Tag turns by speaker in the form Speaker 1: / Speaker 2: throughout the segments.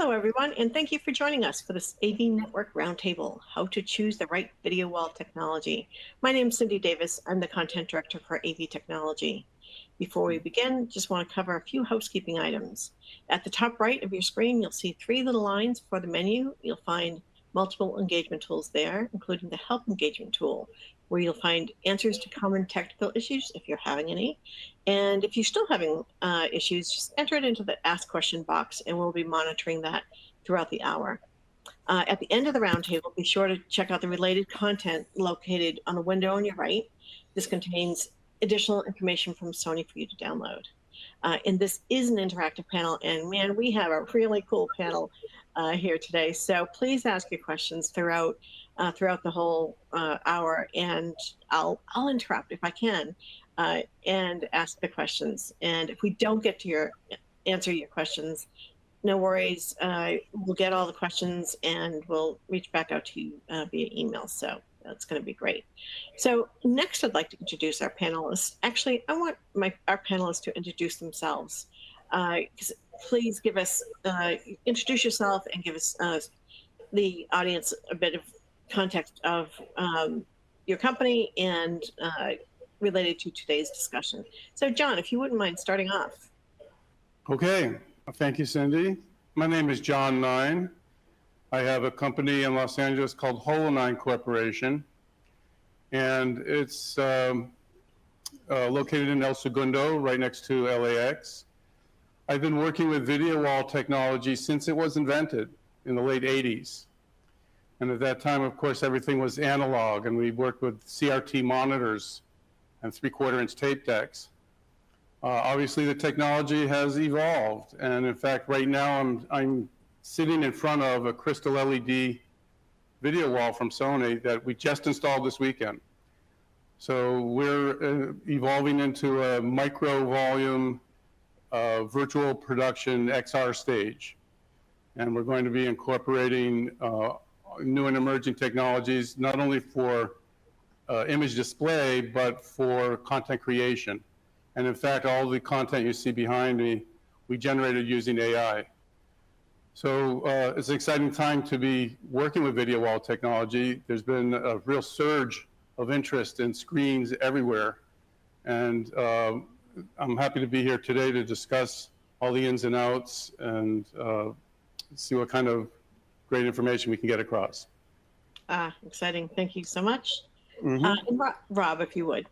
Speaker 1: Hello, everyone, and thank you for joining us for this AVNetwork Roundtable, How to Choose the Right Video Wall Technology. My name is Cindy Davis. I'm the Content Director for AV Technology. Before we begin, just want to cover a few housekeeping items. At the top right of your screen, you'll see three little lines for the menu. You'll find multiple engagement tools there, including the Help Engagement tool, where you'll find answers to common technical issues if you're having any. And if you're still having issues, just enter it into the Ask Question box, and we'll be monitoring that throughout the hour. At the end of the roundtable, be sure to check out the related content located on the window on your right. This contains additional information from Sony for you to download. And this is an interactive panel, and man, we have a really cool panel here today. So please ask your questions throughout the whole hour, and I'll interrupt if I can and ask the questions. And if we don't get to answer your questions, no worries. We'll get all the questions and we'll reach back out to you via email. So that's going to be great. So next, I'd like to introduce our panelists. Actually, I want our panelists to introduce themselves. Please give us, introduce yourself and give us the audience a bit of context of your company and related to today's discussion. So John, if you wouldn't mind starting off.
Speaker 2: Okay, thank you, Cindy. My name is John Nine. I have a company in Los Angeles called Holo9 Corporation, and it's located in El Segundo, right next to LAX. I've been working with video wall technology since it was invented in the late 80s. And at that time, of course, everything was analog, and we worked with CRT monitors and 3/4-inch tape decks. Obviously, the technology has evolved, and in fact, right now I'm sitting in front of a crystal LED video wall from Sony that we just installed this weekend. So we're evolving into a micro volume virtual production XR stage, and we're going to be incorporating new and emerging technologies, not only for image display, but for content creation. And in fact, all the content you see behind me, we generated using AI. So it's an exciting time to be working with video wall technology. There's been a real surge of interest in screens everywhere. And I'm happy to be here today to discuss all the ins and outs and see what kind of great information we can get across.
Speaker 1: Exciting. Thank you so much.
Speaker 2: Mm-hmm.
Speaker 1: And Rob, if you would.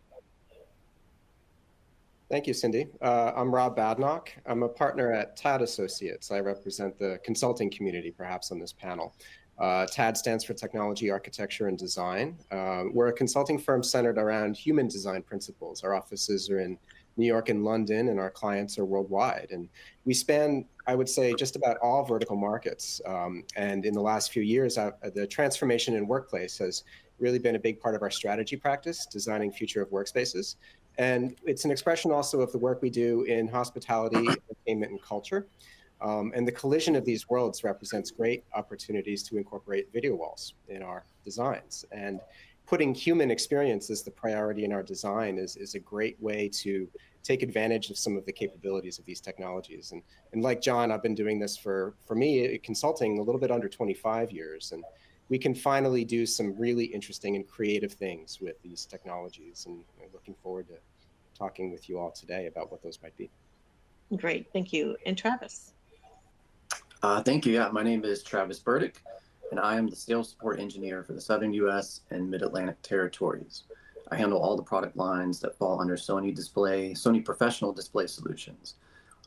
Speaker 3: Thank you, Cindy. I'm Rob Badnock. I'm a partner at TAD Associates. I represent the consulting community, perhaps, on this panel. TAD stands for Technology, Architecture, and Design. We're a consulting firm centered around human design principles. Our offices are in New York and London, and our clients are worldwide. And we span, I would say, just about all vertical markets. And in the last few years, the transformation in workplace has really been a big part of our strategy practice, designing future of workspaces. And it's an expression also of the work we do in hospitality, entertainment, and culture. And the collision of these worlds represents great opportunities to incorporate video walls in our designs. And putting human experience as the priority in our design is a great way to take advantage of some of the capabilities of these technologies. And like John, I've been doing this for me, consulting a little bit under 25 years. And we can finally do some really interesting and creative things with these technologies. And I'm looking forward to talking with you all today about what those might be.
Speaker 1: Great, thank you. And Travis.
Speaker 4: Thank you. Yeah, my name is Travis Burdick, and I am the sales support engineer for the Southern U.S. and Mid-Atlantic territories. I handle all the product lines that fall under Sony Professional Display Solutions.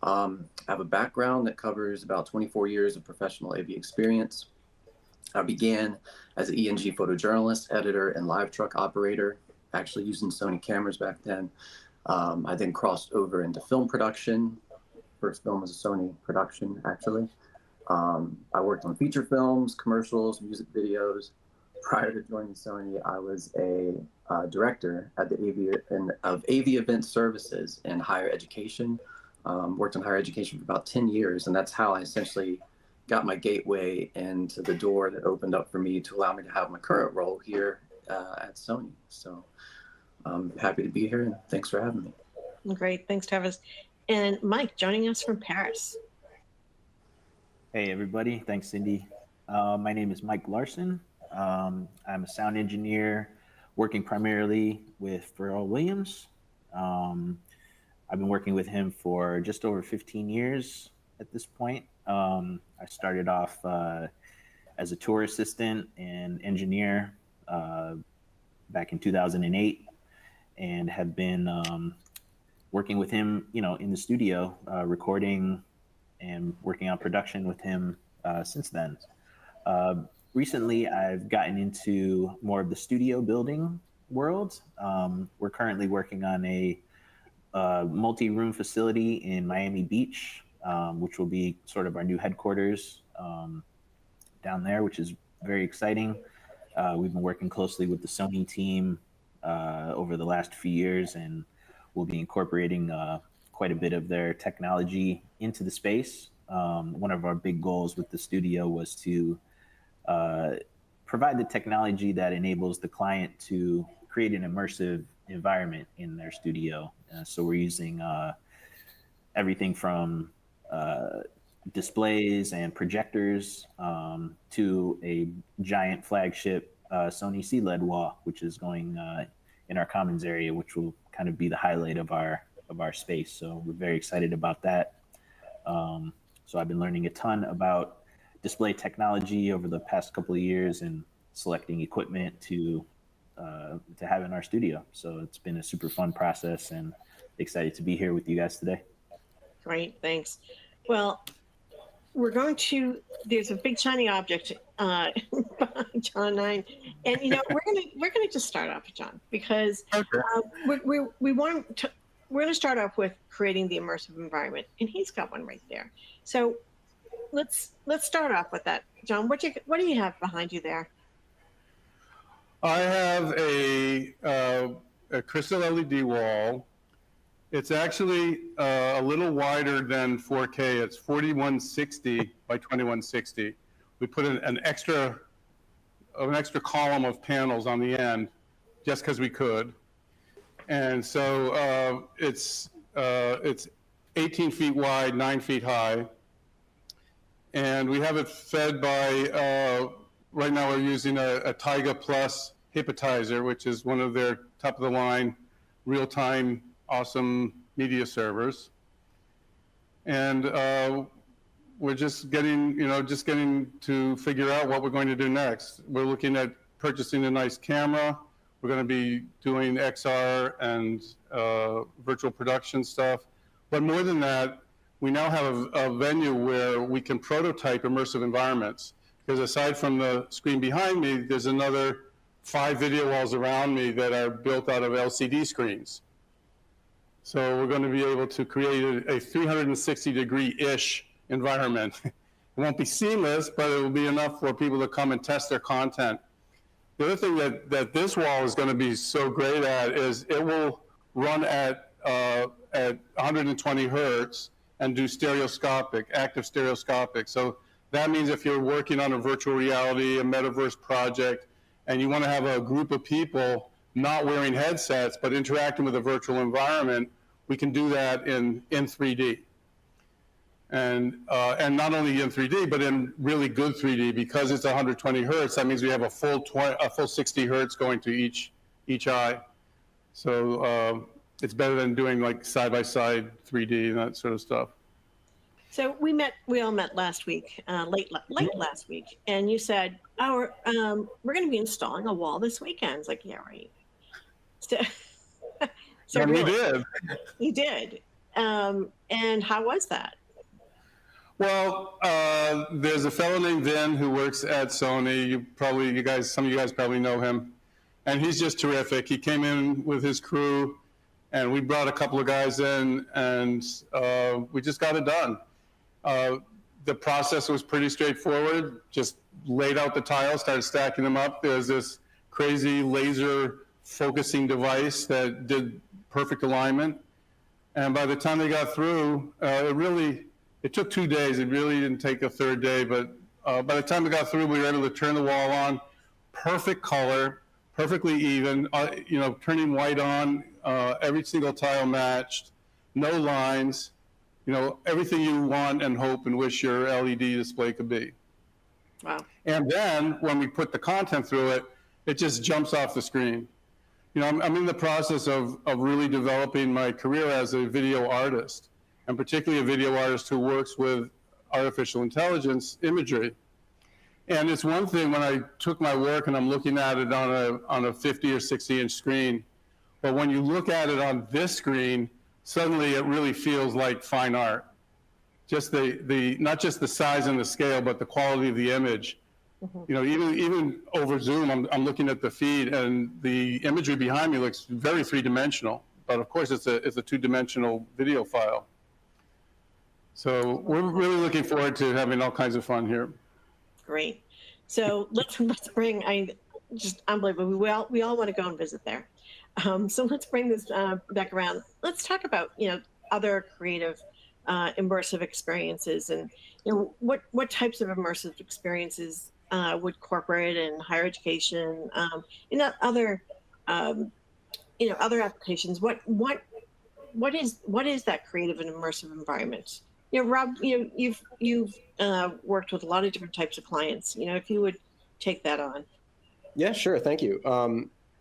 Speaker 4: I have a background that covers about 24 years of professional AV experience. I began as an ENG photojournalist, editor, and live truck operator, actually using Sony cameras back then. I then crossed over into film production. First film was a Sony production, actually. I worked on feature films, commercials, music videos. Prior to joining Sony, I was a director at the AV Event Services in higher education. Worked in higher education for about 10 years, and that's how I essentially got my gateway into the door that opened up for me to allow me to have my current role here at Sony. So I'm happy to be here, and thanks for having me.
Speaker 1: Great, thanks, Travis. And Mike, joining us from Paris.
Speaker 5: Hey, everybody. Thanks, Cindy. My name is Mike Larson. I'm a sound engineer working primarily with Pharrell Williams. Um, I've been working with him for just over 15 years at this point. I started off as a tour assistant and engineer uh, back in 2008 and have been working with him, in the studio, recording and working on production with him since then. Uh, Recently, I've gotten into more of the studio building world. We're currently working on a multi-room facility in Miami Beach, which will be sort of our new headquarters down there, which is very exciting. We've been working closely with the Sony team over the last few years, and we'll be incorporating quite a bit of their technology into the space. One of our big goals with the studio was to provide the technology that enables the client to create an immersive environment in their studio. So we're using everything from displays and projectors to a giant flagship Sony CLED wall, which is going in our commons area, which will kind of be the highlight of our space. So we're very excited about that. So I've been learning a ton about display technology over the past couple of years and selecting equipment to have in our studio. So it's been a super fun process, and excited to be here with you guys today.
Speaker 1: Great, thanks. Well, there's a big shiny object behind John 9, and we're gonna just start off with John, because we're going to start off with creating the immersive environment, and he's got one right there. So let's start off with that. John, what do you have behind you there?
Speaker 2: I have a crystal LED wall. It's actually a little wider than 4K. It's 4160 by 2160. We put an extra column of panels on the end just because we could. And so it's 18 feet wide, 9 feet high. And we have it fed by, right now we're using a Tyga Plus hypnotizer, which is one of their top of the line, real-time, awesome media servers. And we're just getting to figure out what we're going to do next. We're looking at purchasing a nice camera. We're going to be doing XR and virtual production stuff. But more than that, we now have a venue where we can prototype immersive environments. Because aside from the screen behind me, there's another 5 video walls around me that are built out of LCD screens. So we're going to be able to create a 360-degree-ish environment. It won't be seamless, but it will be enough for people to come and test their content. The other thing that this wall is going to be so great at is it will run at 120 hertz and do active stereoscopic. So that means if you're working on a virtual reality, a metaverse project, and you want to have a group of people not wearing headsets but interacting with a virtual environment, we can do that in 3D. And not only in 3D, but in really good 3D, because it's 120 hertz. That means we have a full 60 hertz going to each eye. So it's better than doing like side-by-side 3D and that sort of stuff.
Speaker 1: So we all met last week, late last week, and you said, we're going to be installing a wall this weekend. It's like, yeah, right. So
Speaker 2: and
Speaker 1: really,
Speaker 2: we did.
Speaker 1: You did. And how was that?
Speaker 2: Well, there's a fellow named Vin who works at Sony. Some of you guys probably know him. And he's just terrific. He came in with his crew, and we brought a couple of guys in, and we just got it done. The process was pretty straightforward. Just laid out the tiles, started stacking them up. There's this crazy laser focusing device that did perfect alignment. And by the time they got through, it took 2 days. It really didn't take a third day, but by the time we got through, we were able to turn the wall on. Perfect color, perfectly even, turning white on, every single tile matched, no lines. You know, everything you want and hope and wish your LED display could be.
Speaker 1: Wow.
Speaker 2: And then when we put the content through it, it just jumps off the screen. You know, I'm in the process of really developing my career as a video artist, and particularly a video artist who works with artificial intelligence imagery. And it's one thing when I took my work and I'm looking at it on a 50 or 60 inch screen, but when you look at it on this screen, suddenly it really feels like fine art. Just not just the size and the scale, but the quality of the image. You know, even over Zoom, I'm looking at the feed, and the imagery behind me looks very three-dimensional. But of course, it's a two-dimensional video file. So we're really looking forward to having all kinds of fun here.
Speaker 1: Great. So let's bring, just unbelievable. We all want to go and visit there. So let's bring this back around. Let's talk about, you know, other creative immersive experiences, and you know, what types of immersive experiences would corporate and higher education, other other applications. What is that creative and immersive environment? You know, Rob, you know, you've worked with a lot of different types of clients. You know, if you would take that on.
Speaker 3: Yeah, sure. Thank you.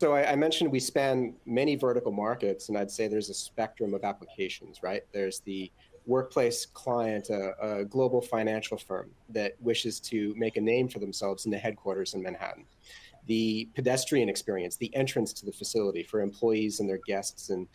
Speaker 3: So I mentioned we span many vertical markets, and I'd say there's a spectrum of applications, right? There's the workplace client, a global financial firm that wishes to make a name for themselves in the headquarters in Manhattan. The pedestrian experience, the entrance to the facility for employees and their guests and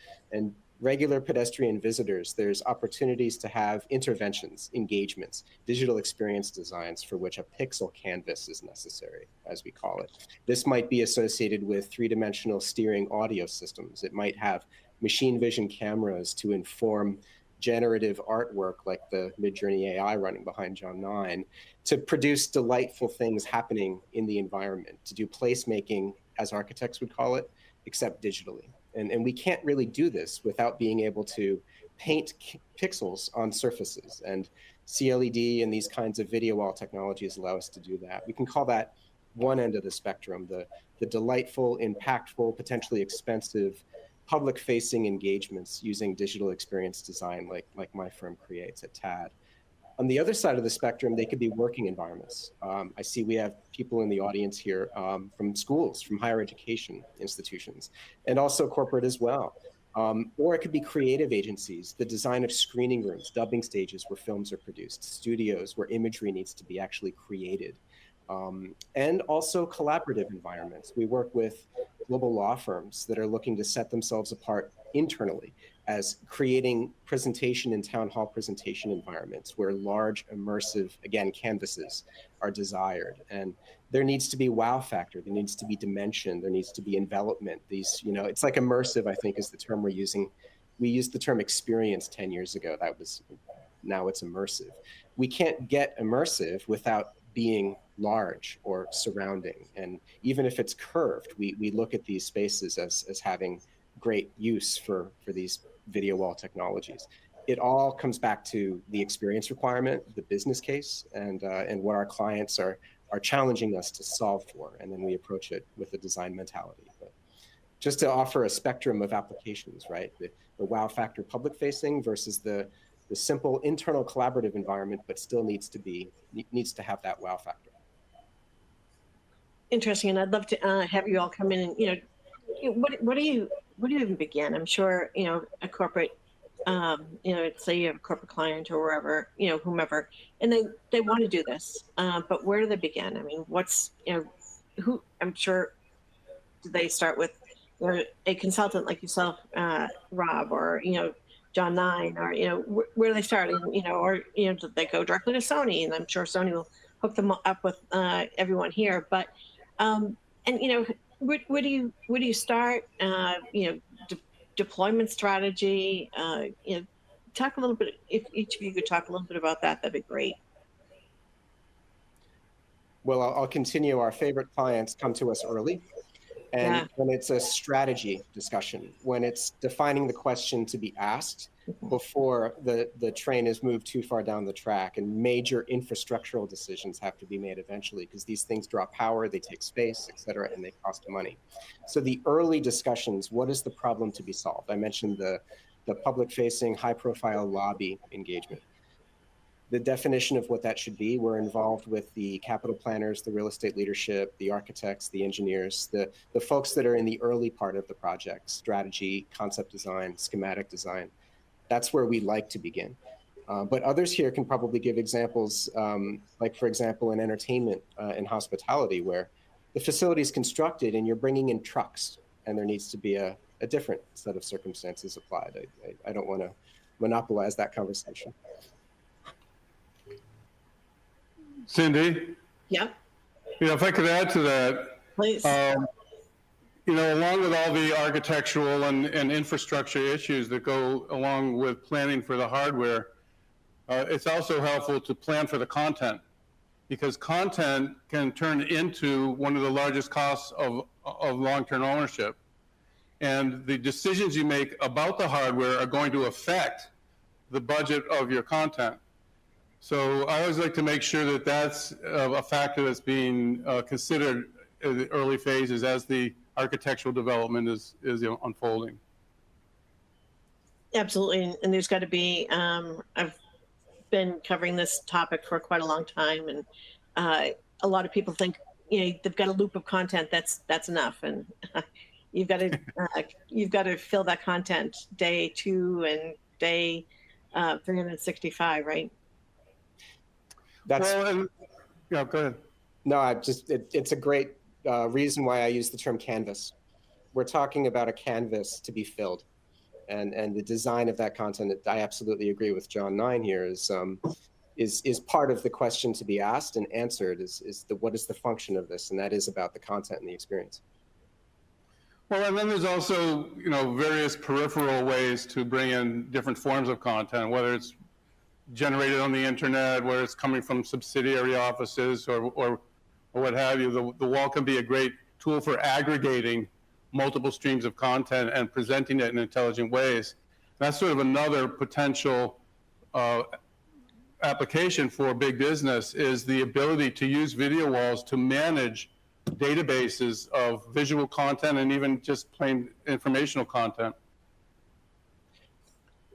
Speaker 3: regular pedestrian visitors. There's opportunities to have interventions, engagements, digital experience designs for which a pixel canvas is necessary, as we call it. This might be associated with three-dimensional steering audio systems. It might have machine vision cameras to inform generative artwork like the Midjourney AI running behind John 9 to produce delightful things happening in the environment, to do placemaking, as architects would call it, except digitally. And we can't really do this without being able to paint pixels on surfaces. And CLED and these kinds of video wall technologies allow us to do that. We can call that one end of the spectrum, the delightful, impactful, potentially expensive, public-facing engagements using digital experience design like my firm creates at TAD. On the other side of the spectrum, they could be working environments. I see we have people in the audience here from schools, from higher education institutions, and also corporate as well. Or it could be creative agencies, the design of screening rooms, dubbing stages where films are produced, studios where imagery needs to be actually created, and also collaborative environments. We work with global law firms that are looking to set themselves apart internally as creating presentation and town hall presentation environments where large, immersive, again, canvases are desired. And there needs to be wow factor, there needs to be dimension, there needs to be envelopment. These, you know, it's like immersive, I think, is the term we're using. We used the term experience 10 years ago. Now it's immersive. We can't get immersive without being large or surrounding. And even if it's curved, we look at these spaces as having great use for these video wall technologies. It all comes back to the experience requirement, the business case, and what our clients are challenging us to solve for. And then we approach it with a design mentality. But just to offer a spectrum of applications, right? The wow factor public facing versus the simple internal collaborative environment, but still needs to have that wow factor.
Speaker 1: Interesting, and I'd love to have you all come in and, you know, what do you even begin? I'm sure, you know, a corporate, you know, say you have a corporate client or wherever, you know, whomever, and they want to do this, but where do they begin? I mean, what's, you know, I'm sure, do they start with, you know, a consultant like yourself, Rob, or, you know, John 9, or, you know, where do they start? And, you know, or, you know, do they go directly to Sony? And I'm sure Sony will hook them up with everyone here. But, and, you know, where do you start? You know, deployment strategy. You know, talk a little bit. If each of you could talk a little bit about that, that'd be great.
Speaker 3: Well, I'll continue. Our favorite clients come to us early. And when it's a strategy discussion, when it's defining the question to be asked before the train is moved too far down the track, and major infrastructural decisions have to be made eventually because these things draw power, they take space, et cetera, and they cost money. So the early discussions, what is the problem to be solved? I mentioned the the public-facing, high-profile lobby engagement. The definition of what that should be, we're involved with the capital planners, the real estate leadership, the architects, the engineers, the folks that are in the early part of the project, strategy, concept design, schematic design. That's where we like to begin. But others here can probably give examples, like for example, in entertainment and hospitality, where the facility is constructed and you're bringing in trucks, and there needs to be a different set of circumstances applied. I don't want to monopolize that conversation.
Speaker 2: Cindy?
Speaker 1: Yeah,
Speaker 2: If I could add to that,
Speaker 1: please.
Speaker 2: Along with all the architectural and infrastructure issues that go along with planning for the hardware, it's also helpful to plan for the content, because content can turn into one of the largest costs of long-term ownership. And the decisions you make about the hardware are going to affect the budget of your content. So I always like to make sure that that's a factor that's being considered in the early phases as the architectural development is unfolding.
Speaker 1: Absolutely, and there's got to be. I've been covering this topic for quite a long time, and a lot of people think they've got a loop of content that's enough, and you've got to fill that content day 2 and day 365, right?
Speaker 2: Go ahead.
Speaker 3: No, it's a great reason why I use the term canvas. We're talking about a canvas to be filled, and the design of that content. I absolutely agree with John 9 here. Is part of the question to be asked and answered. What is the function of this, and that is about the content and the experience.
Speaker 2: Well, and then there's also various peripheral ways to bring in different forms of content, whether it's generated on the internet, where it's coming from subsidiary offices or what have you. The wall can be a great tool for aggregating multiple streams of content and presenting it in intelligent ways. That's sort of another potential application for big business, is the ability to use video walls to manage databases of visual content and even just plain informational content.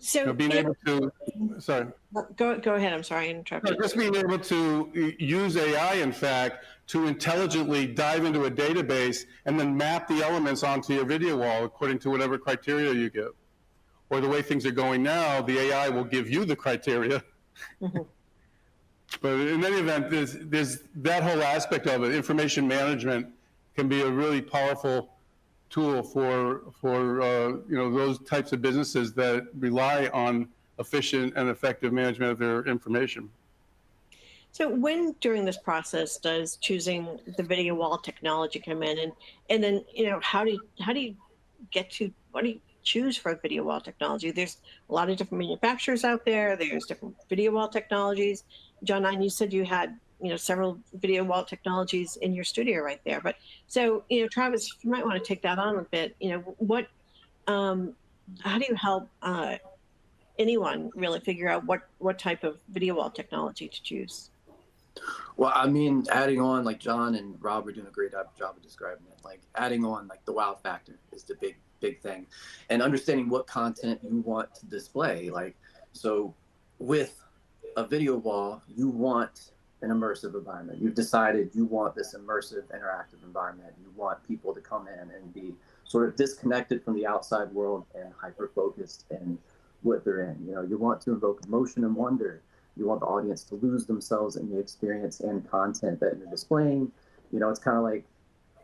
Speaker 1: So
Speaker 2: being able to, sorry.
Speaker 1: Go ahead. I'm sorry, I interrupted.
Speaker 2: Just being able to use AI, in fact, to intelligently dive into a database and then map the elements onto your video wall according to whatever criteria you give. Or the way things are going now, the AI will give you the criteria. Mm-hmm. But in any event, there's that whole aspect of it. Information management can be a really powerful tool for those types of businesses that rely on efficient and effective management of their information.
Speaker 1: So when during this process does choosing the video wall technology come in, and then how do you choose for video wall technology? There's a lot of different manufacturers out there. There's different video wall technologies. John 9, you said you had several video wall technologies in your studio right there. But so Travis, you might want to take that on a bit. How do you help anyone really figure out what type of video wall technology to choose?
Speaker 4: Well, I mean, adding on, like John and Rob are doing a great job of describing it. Like adding on, like the wow factor is the big thing, and understanding what content you want to display. Like, so with a video wall, you want an immersive environment. You've decided you want this immersive, interactive environment. You want people to come in and be sort of disconnected from the outside world and hyper-focused in what they're in. You want to invoke emotion and wonder. You want the audience to lose themselves in the experience and content that you're displaying. It's kind of like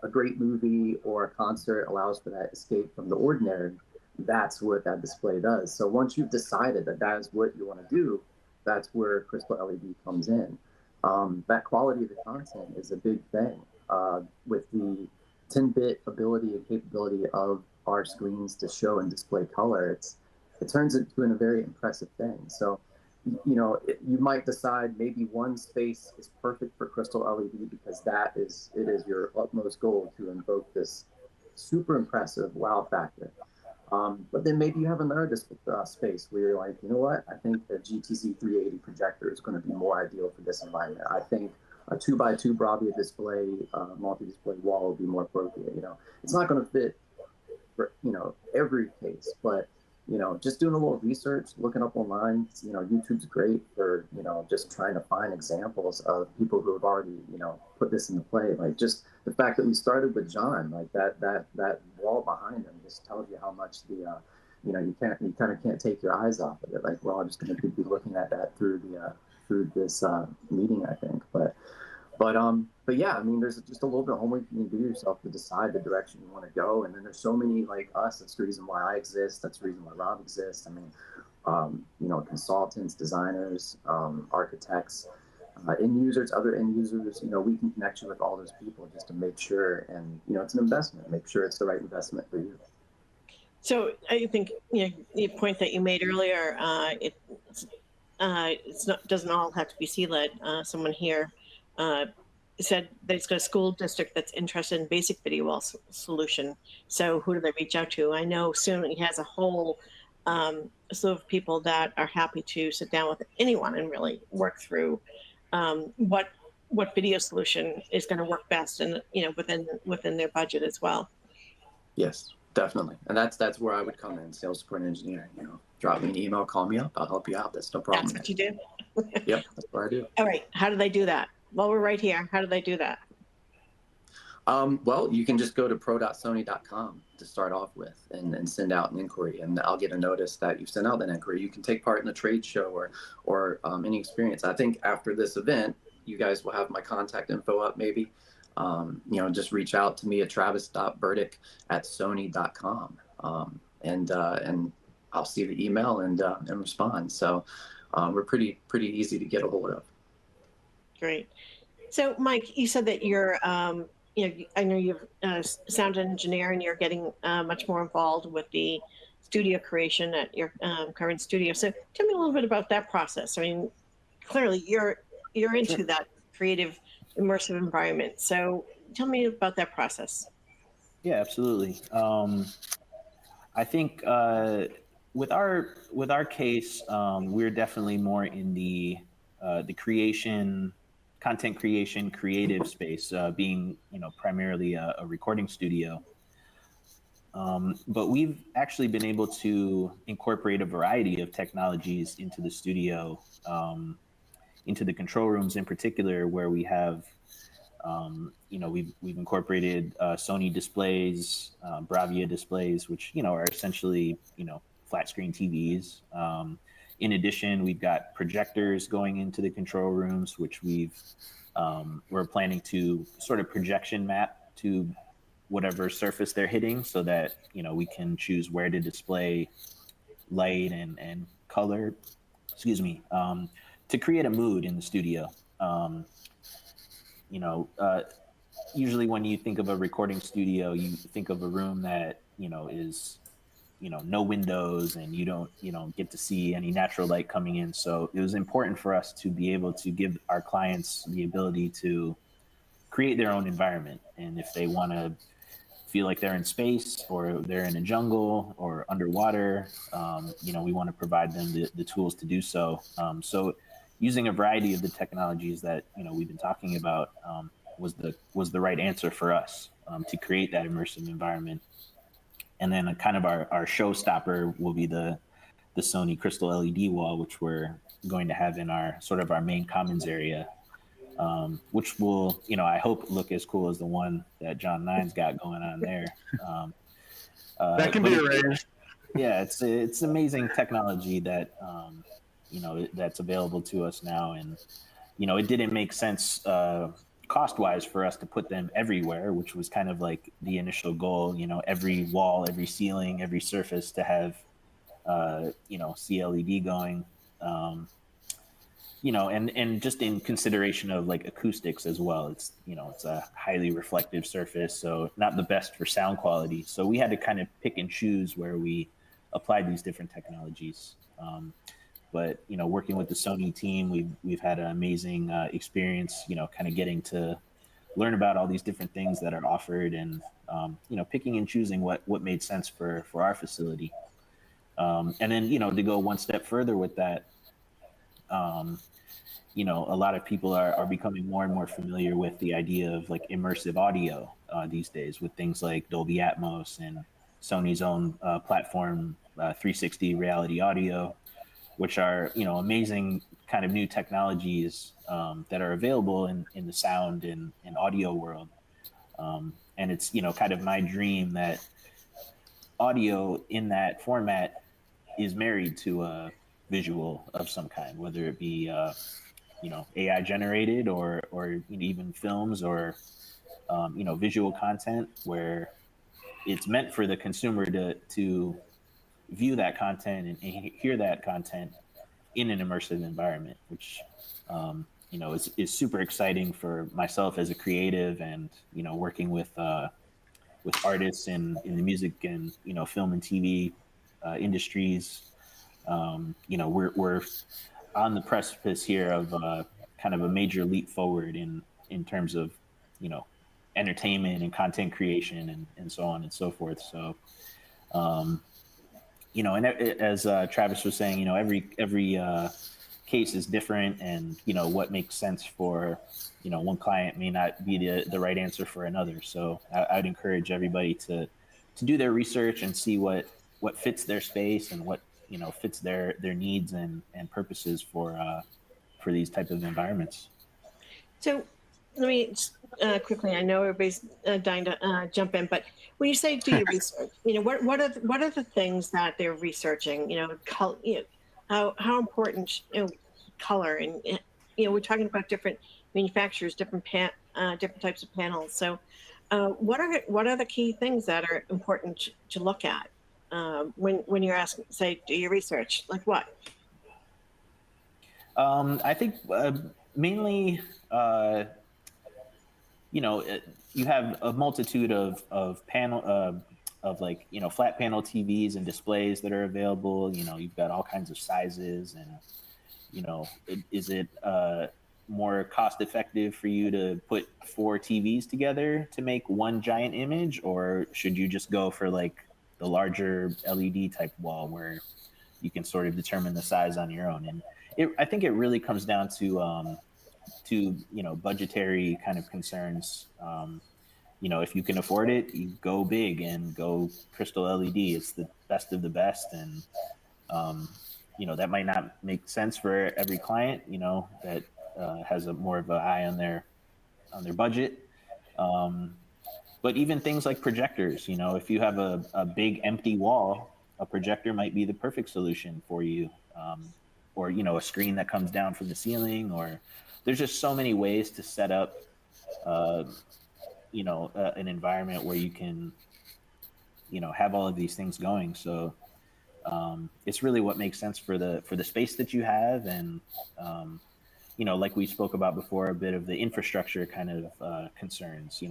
Speaker 4: a great movie or a concert allows for that escape from the ordinary. That's what that display does. So once you've decided that is what you want to do, that's where Crystal LED comes in. That quality of the content is a big thing. With the 10-bit ability and capability of our screens to show and display color, it turns it into a very impressive thing. So, you might decide maybe one space is perfect for Crystal LED because it is your utmost goal to invoke this super impressive wow factor. But then maybe you have another space where you're like, you know what? I think a GTZ 380 projector is going to be more ideal for this environment. I think a 2x2 Bravia display, multi-display wall will be more appropriate. It's not going to fit for every case, but just doing a little research, looking up online. YouTube's great for, just trying to find examples of people who have already, put this into play. Like just the fact that we started with John, like that wall behind him just tells you how much you kind of can't take your eyes off of it. Like we're all just going to be looking at that through this meeting, I think. But yeah, I mean, there's just a little bit of homework you can do yourself to decide the direction you want to go. And then there's so many like us. That's the reason why I exist. That's the reason why Rob exists. I mean, consultants, designers, architects, end users, other end users. We can connect you with all those people just to make sure. And it's an investment. Make sure it's the right investment for you.
Speaker 1: So I think the point that you made earlier, doesn't all have to be C-led. Someone here said that it's got a school district that's interested in basic video wall solution. So who do they reach out to? I know SUNY has a whole slew of people that are happy to sit down with anyone and really work through what video solution is going to work best and within their budget as well.
Speaker 4: Yes, definitely. And that's where I would come in, sales support engineer. Drop me an email, call me up, I'll help you out. That's no problem.
Speaker 1: That's what you do?
Speaker 4: Yep, that's what I do.
Speaker 1: All right, how do they do that? Well, we're right here. How do they do that?
Speaker 4: Well, you can just go to pro.sony.com to start off with and send out an inquiry, and I'll get a notice that you've sent out an inquiry. You can take part in a trade show or any experience. I think after this event, you guys will have my contact info up maybe. Just reach out to me at travis.burdick@sony.com, and I'll see the email and respond. So we're pretty easy to get a hold of.
Speaker 1: Great. So, Mike, you said that you're, I know you're a sound engineer and you're getting much more involved with the studio creation at your current studio. So, tell me a little bit about that process. I mean, clearly you're into that creative, immersive environment. So, tell me about that process.
Speaker 5: Yeah, absolutely. I think with our case, we're definitely more in the content creation, creative space, being primarily a recording studio. But we've actually been able to incorporate a variety of technologies into the studio, into the control rooms in particular, where we have, we've incorporated Sony displays, Bravia displays, which are essentially flat screen TVs. In addition, we've got projectors going into the control rooms, which we're planning to sort of projection map to whatever surface they're hitting, so that we can choose where to display light and color. To create a mood in the studio. Usually when you think of a recording studio, you think of a room that is no windows, and you don't get to see any natural light coming in. So it was important for us to be able to give our clients the ability to create their own environment. And if they want to feel like they're in space, or they're in a jungle or underwater, we want to provide them the tools to do so. So using a variety of the technologies that we've been talking about was the right answer for us to create that immersive environment. And then kind of our showstopper will be the Sony Crystal LED wall, which we're going to have in our main commons area, which will, I hope, look as cool as the one that John Nine's got going on there.
Speaker 2: That can be arranged.
Speaker 5: Yeah, it's amazing technology that that's available to us now, and it didn't make sense cost-wise for us to put them everywhere, which was kind of like the initial goal. Every wall, every ceiling, every surface to have CLED going. And just in consideration of like acoustics as well. It's a highly reflective surface, so not the best for sound quality. So we had to kind of pick and choose where we applied these different technologies. But working with the Sony team, we've had an amazing experience. Kind of getting to learn about all these different things that are offered, and picking and choosing what made sense for our facility. And then to go one step further with that, a lot of people are becoming more and more familiar with the idea of like immersive audio these days, with things like Dolby Atmos and Sony's own platform 360 reality audio, which are, amazing kind of new technologies that are available in the sound and audio world. And it's, kind of my dream that audio in that format is married to a visual of some kind, whether it be, AI generated or even films or, visual content where it's meant for the consumer to view that content and hear that content in an immersive environment, which is super exciting for myself as a creative, and working with artists in the music and film and TV industries. We're on the precipice here of kind of a major leap forward in terms of entertainment and content creation and so on and so forth. So and as Travis was saying, every case is different, and what makes sense for one client may not be the right answer for another. So I'd encourage everybody to do their research and see what fits their space and what fits their needs and purposes for these type of environments.
Speaker 1: So let me just, quickly, I know everybody's dying to jump in, but when you say do your research, what are the things that they're researching? How important color, and we're talking about different manufacturers, different types of panels. So what are the key things that are important to look at when you're asking, say, do your research? Like what?
Speaker 5: I think mainly, you have a multitude of panel of like flat panel TVs and displays that are available. You've got all kinds of sizes, and is it more cost effective for you to put 4 TVs together to make one giant image, or should you just go for like the larger LED type wall where you can sort of determine the size on your own? And I think it really comes down to budgetary kind of concerns. If you can afford it, you go big and go crystal LED. It's the best of the best, and that might not make sense for every client. That has a more of an eye on their budget. But even things like projectors, if you have a big empty wall, a projector might be the perfect solution for you. Or a screen that comes down from the ceiling, or there's just so many ways to set up an environment where you can have all of these things going. So it's really what makes sense for the space that you have, and like we spoke about before, a bit of the infrastructure kind of concerns.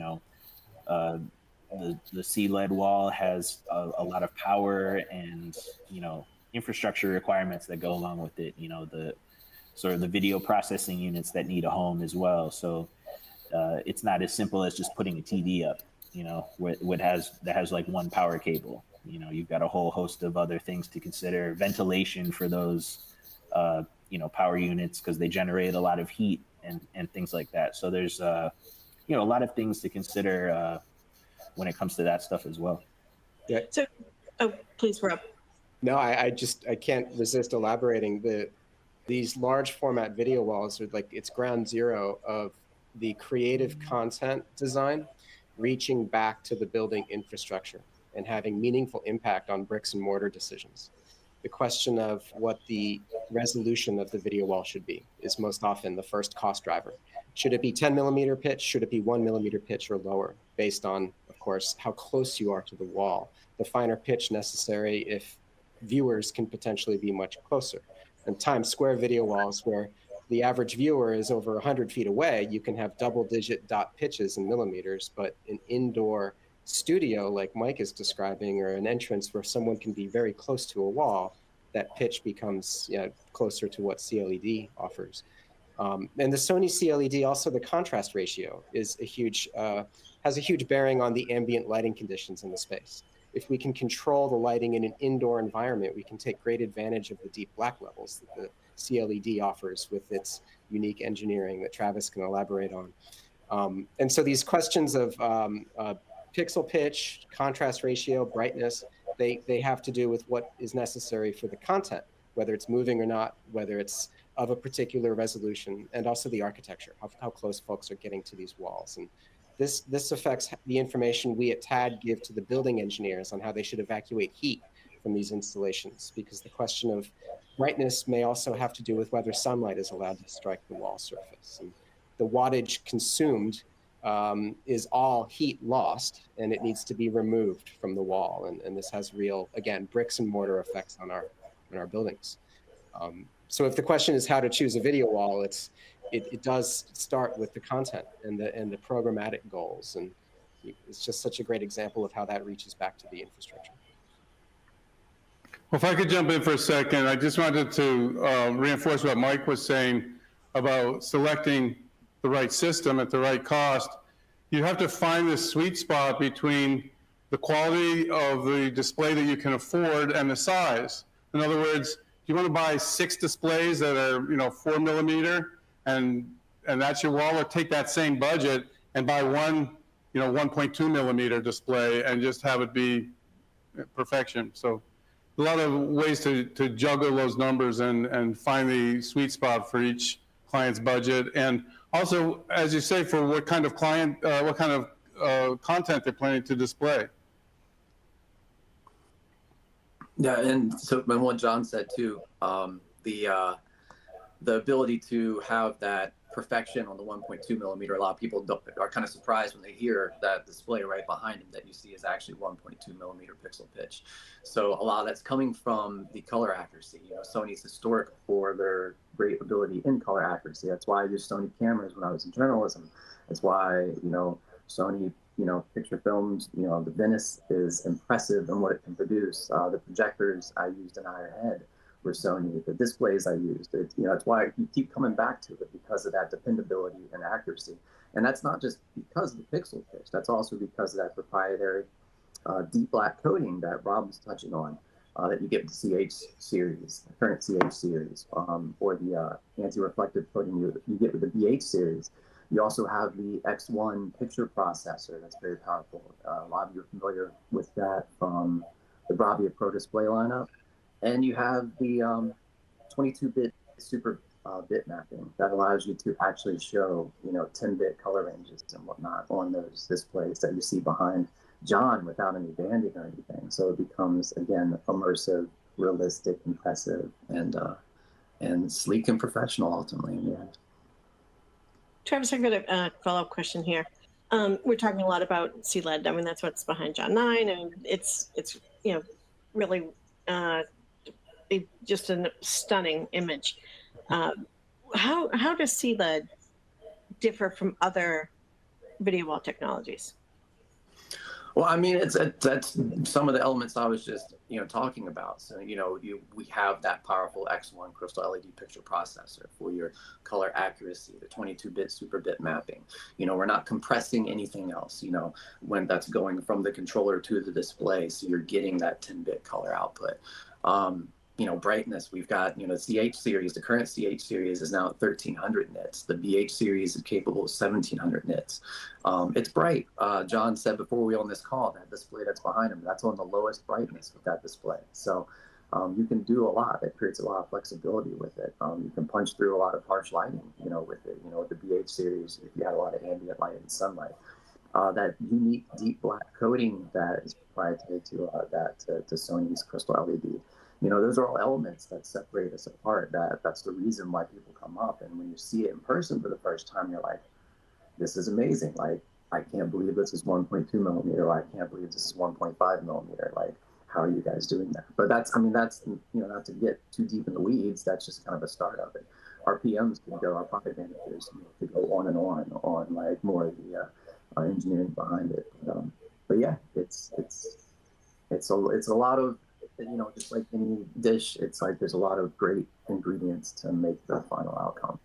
Speaker 5: The C-LED wall has a lot of power and infrastructure requirements that go along with it. The sort of the video processing units that need a home as well. So it's not as simple as just putting a TV up. That has like one power cable. You've got a whole host of other things to consider. Ventilation for those power units, because they generate a lot of heat and things like that. So there's a lot of things to consider when it comes to that stuff as well.
Speaker 3: Yeah.
Speaker 1: So, please, Rob.
Speaker 3: No, I can't resist elaborating. These large format video walls are like, it's ground zero of the creative content design reaching back to the building infrastructure and having meaningful impact on bricks and mortar decisions. The question of what the resolution of the video wall should be is most often the first cost driver. Should it be 10 millimeter pitch? Should it be 1 millimeter pitch or lower, based on, of course, how close you are to the wall? The finer pitch necessary if viewers can potentially be much closer. And Times Square video walls, where the average viewer is over 100 feet away, you can have double-digit dot pitches in millimeters, but an indoor studio like Mike is describing, or an entrance where someone can be very close to a wall, that pitch becomes closer to what CLED offers. And the Sony CLED, also the contrast ratio is has a huge bearing on the ambient lighting conditions in the space. If we can control the lighting in an indoor environment, we can take great advantage of the deep black levels that the CLED offers with its unique engineering that Travis can elaborate on. And so these questions of pixel pitch, contrast ratio, brightness, They have to do with what is necessary for the content, whether it's moving or not, whether it's of a particular resolution, and also the architecture, how close folks are getting to these walls. And this affects the information we at TAD give to the building engineers on how they should evacuate heat from these installations, because the question of brightness may also have to do with whether sunlight is allowed to strike the wall surface. And the wattage consumed is all heat lost, and it needs to be removed from the wall. And this has real, again, bricks and mortar effects on our buildings. So if the question is how to choose a video wall, it does start with the content and the programmatic goals. And it's just such a great example of how that reaches back to the infrastructure.
Speaker 2: Well, if I could jump in for a second, I just wanted to reinforce what Mike was saying about selecting the right system at the right cost. You have to find the sweet spot between the quality of the display that you can afford and the size. In other words, you want to buy 6 displays that are 4 millimeter, and that's your wall, or take that same budget and buy one 1.2 millimeter display and just have it be perfection. So a lot of ways to juggle those numbers and find the sweet spot for each client's budget, and also, as you say, for what kind of client, what kind of content they're planning to display.
Speaker 4: Yeah, and so and what John said too, the ability to have that perfection on the 1.2 millimeter. A lot of people are kind of surprised when they hear that display right behind them that you see is actually 1.2 millimeter pixel pitch. So a lot of that's coming from the color accuracy. Sony's historic for their great ability in color accuracy. That's why I used Sony cameras when I was in journalism. That's why Sony picture films, the Venice is impressive in what it can produce. The projectors I used in Higher Ed were Sony. The displays I used, that's why you keep coming back to it, because of that dependability and accuracy. And that's not just because of the pixel pitch. That's also because of that proprietary deep black coating that Rob was touching on, that you get with the CH series, the current CH series, or the anti-reflective coating you get with the BH series. You also have the X1 picture processor that's very powerful. A lot of you are familiar with that from the Bravia Pro Display lineup. And you have the 22-bit super bit mapping that allows you to actually show 10-bit color ranges and whatnot on those displays that you see behind John without any banding or anything. So it becomes, again, immersive, realistic, impressive, and sleek and professional ultimately in the end.
Speaker 1: Travis, I've got a follow-up question here. We're talking a lot about CLED. I mean, that's what's behind John 9, and it's really just a stunning image. How does CLED differ from other video wall technologies?
Speaker 4: Well, I mean, that's some of the elements I was just talking about. So we have that powerful X1 crystal LED picture processor for your color accuracy, the 22-bit super bit mapping. We're not compressing anything else. When that's going from the controller to the display, so you're getting that 10-bit color output. Brightness, we've got, the CH series, the current CH series is now at 1300 nits. The BH series is capable of 1700 nits. It's bright. John said before we on this call, that display that's behind him, that's on the lowest brightness with that display. So you can do a lot. It creates a lot of flexibility with it. You can punch through a lot of harsh lighting, with it. With the BH series, if you had a lot of ambient light and sunlight. That unique deep black coating that is proprietary to Sony's crystal LED. Those are all elements that separate us apart. That's the reason why people come up. And when you see it in person for the first time, you're like, this is amazing. Like, I can't believe this is 1.2 millimeter. I can't believe this is 1.5 millimeter. Like, how are you guys doing that? But that's not to get too deep in the weeds. That's just kind of a start of it. Our PMs can go, our product managers can go on and on like more of the engineering behind it. But yeah, it's a lot of, just like any dish, it's like there's a lot of great ingredients to make the final outcome.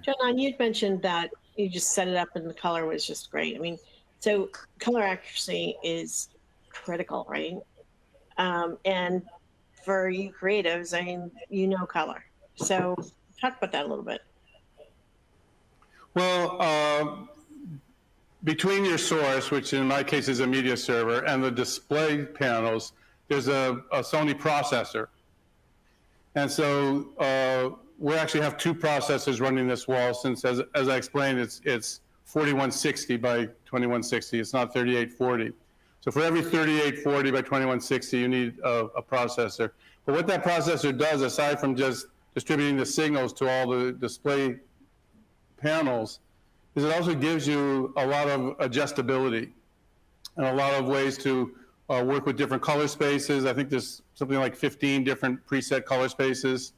Speaker 1: John, you'd mentioned that you just set it up and the color was just great. I mean, so color accuracy is critical, right? And for you creatives, I mean, color. So talk about that a little bit.
Speaker 2: Well, between your source, which in my case is a media server, and the display panels, there's a Sony processor. And so we actually have two processors running this wall since, as I explained, it's 4160 by 2160. It's not 3840. So for every 3840 by 2160, you need a processor. But what that processor does, aside from just distributing the signals to all the display panels, is it also gives you a lot of adjustability and a lot of ways to work with different color spaces. I think there's something like 15 different preset color spaces.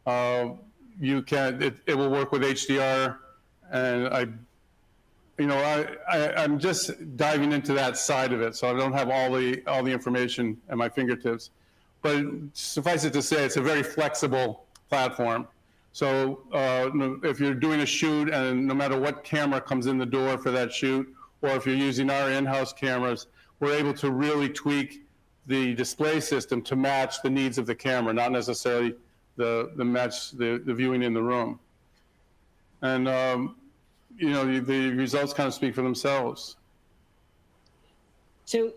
Speaker 2: It will work with HDR, and I'm just diving into that side of it, so I don't have all the information at my fingertips. But suffice it to say, it's a very flexible platform. So if you're doing a shoot, and no matter what camera comes in the door for that shoot, or if you're using our in-house cameras, we're able to really tweak the display system to match the needs of the camera, not necessarily the viewing in the room. And the results kind of speak for themselves.
Speaker 1: So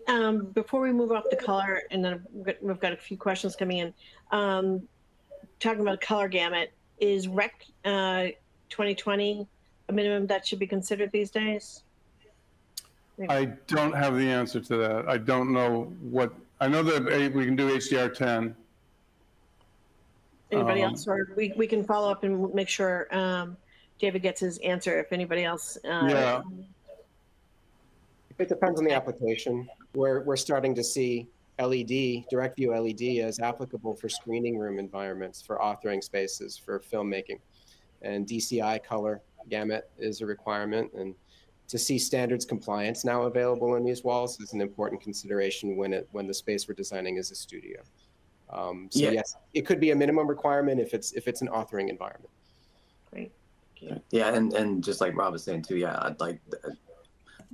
Speaker 1: before we move off the color, and then we've got a few questions coming in, talking about color gamut, is Rec 2020 a minimum that should be considered these days?
Speaker 2: I don't have the answer to that. I don't know what, I know that we can do HDR10.
Speaker 1: Anybody else? Or we can follow up and make sure David gets his answer if anybody else.
Speaker 2: Yeah.
Speaker 3: It depends on the application. We're starting to see LED, direct view LED, as applicable for screening room environments, for authoring spaces, for filmmaking. And DCI color gamut is a requirement. And to see standards compliance now available in these walls is an important consideration when the space we're designing is a studio. Yes, it could be a minimum requirement if it's an authoring environment.
Speaker 1: Great.
Speaker 4: Yeah, and just like Rob was saying too, yeah, I'd like,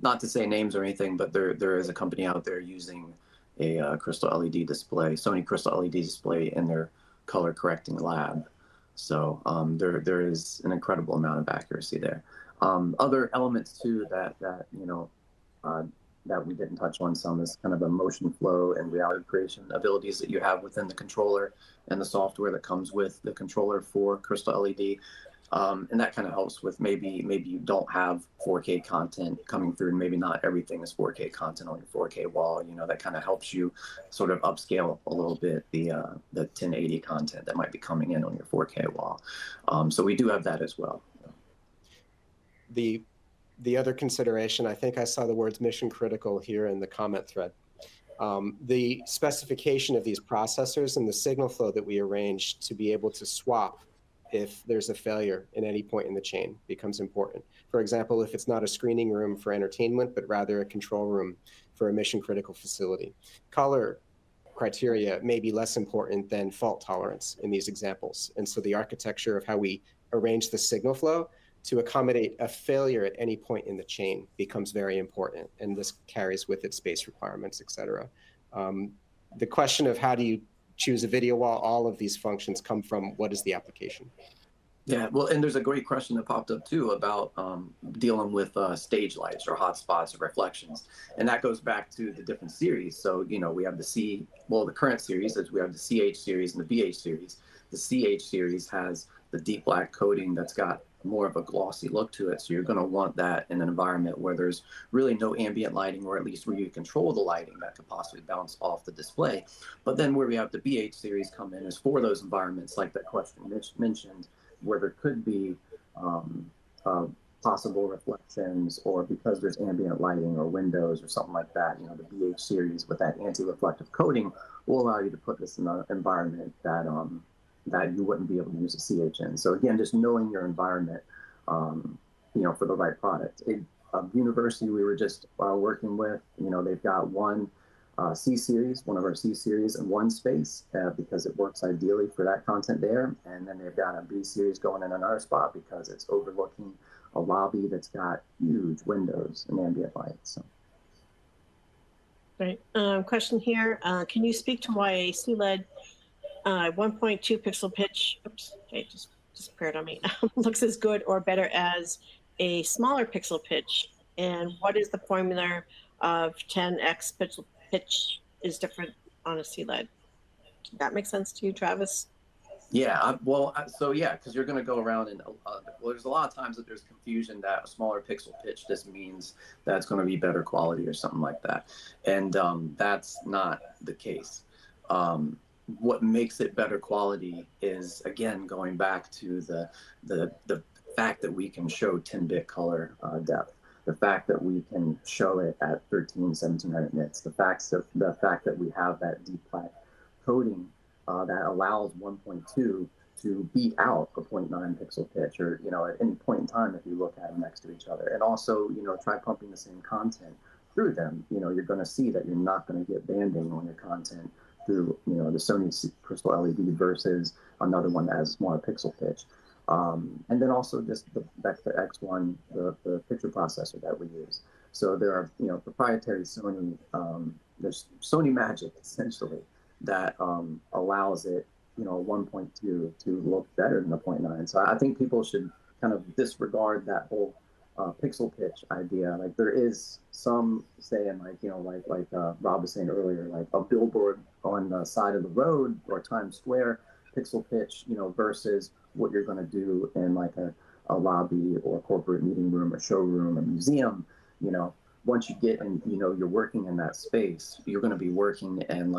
Speaker 4: not to say names or anything, but there is a company out there using a crystal LED display, Sony crystal LED display in their color correcting lab. So there is an incredible amount of accuracy there. Other elements too that we didn't touch on some is kind of the motion flow and reality creation abilities that you have within the controller and the software that comes with the controller for crystal LED. And that kind of helps with maybe you don't have 4K content coming through, and maybe not everything is 4K content on your 4K wall. That kind of helps you sort of upscale a little bit the 1080 content that might be coming in on your 4K wall. So we do have that as well.
Speaker 3: The other consideration, I think I saw the words mission critical here in the comment thread. The specification of these processors and the signal flow that we arrange to be able to swap if there's a failure in any point in the chain becomes important. For example, if it's not a screening room for entertainment, but rather a control room for a mission critical facility. Color criteria may be less important than fault tolerance in these examples. And so the architecture of how we arrange the signal flow to accommodate a failure at any point in the chain becomes very important. And this carries with it space requirements, et cetera. The question of how do you choose a video wall, all of these functions come from what is the application.
Speaker 4: Yeah, well, and there's a great question that popped up too about dealing with stage lights or hotspots or reflections. And that goes back to the different series. So, we have the current series, we have the CH series and the BH series. The CH series has the deep black coating that's got more of a glossy look to it. So you're going to want that in an environment where there's really no ambient lighting, or at least where you control the lighting that could possibly bounce off the display. But then where we have the BH series come in is for those environments like that question mentioned, where there could be possible reflections, or because there's ambient lighting or windows or something like that, the BH series with that anti-reflective coating will allow you to put this in an environment that you wouldn't be able to use a CH in. So again, just knowing your environment, for the right product. A university we were just working with, they've got one C series, one of our C series in one space because it works ideally for that content there. And then they've got a B series going in another spot because it's overlooking a lobby that's got huge windows and ambient light. So.
Speaker 1: Right. Question here. Can you speak to why a CLED 1.2 pixel pitch, oops, okay, just disappeared on me, looks as good or better as a smaller pixel pitch And what is the formula of 10x pitch is different on a CLED? That makes sense to you, Travis?
Speaker 4: Yeah, so yeah, because you're going to go around and well, there's a lot of times that there's confusion that a smaller pixel pitch just means that it's going to be better quality or something like that, and that's not the case. What makes it better quality is, again, going back to the fact that we can show 10-bit color depth, the fact that we can show it at 1700 nits, the fact that we have that deep black coding that allows 1.2 to beat out a 0.9 pixel pitch, or at any point in time if you look at them next to each other. And also, try pumping the same content through them. You're going to see that you're not going to get banding on your content through the Sony Crystal LED versus another one that has a smaller pixel pitch. And then also just back to X1, the picture processor that we use. So there are proprietary Sony, there's Sony magic essentially that allows it, 1.2 to look better than the 0.9. So I think people should kind of disregard that whole pixel pitch idea. Like there is some saying like Rob was saying earlier, like a billboard on the side of the road or Times Square pixel pitch, versus what you're going to do in like a lobby or corporate meeting room or showroom or museum. Once you get in, you're working in that space, you're going to be working in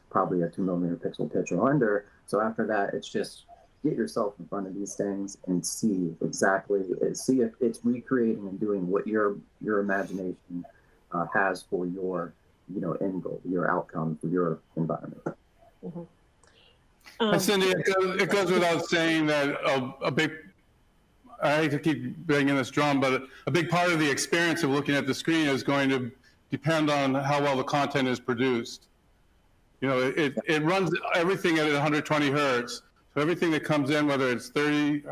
Speaker 4: probably a 2mm pixel pitch or under. So after that, it's just get yourself in front of these things and see if it's recreating and doing what your imagination has for your end goal, your outcome for your environment.
Speaker 1: Mm-hmm.
Speaker 2: And Cindy, it goes without saying that a big, I hate to keep bringing this drum, but a big part of the experience of looking at the screen is going to depend on how well the content is produced. It runs everything at 120 hertz. So everything that comes in, whether it's 30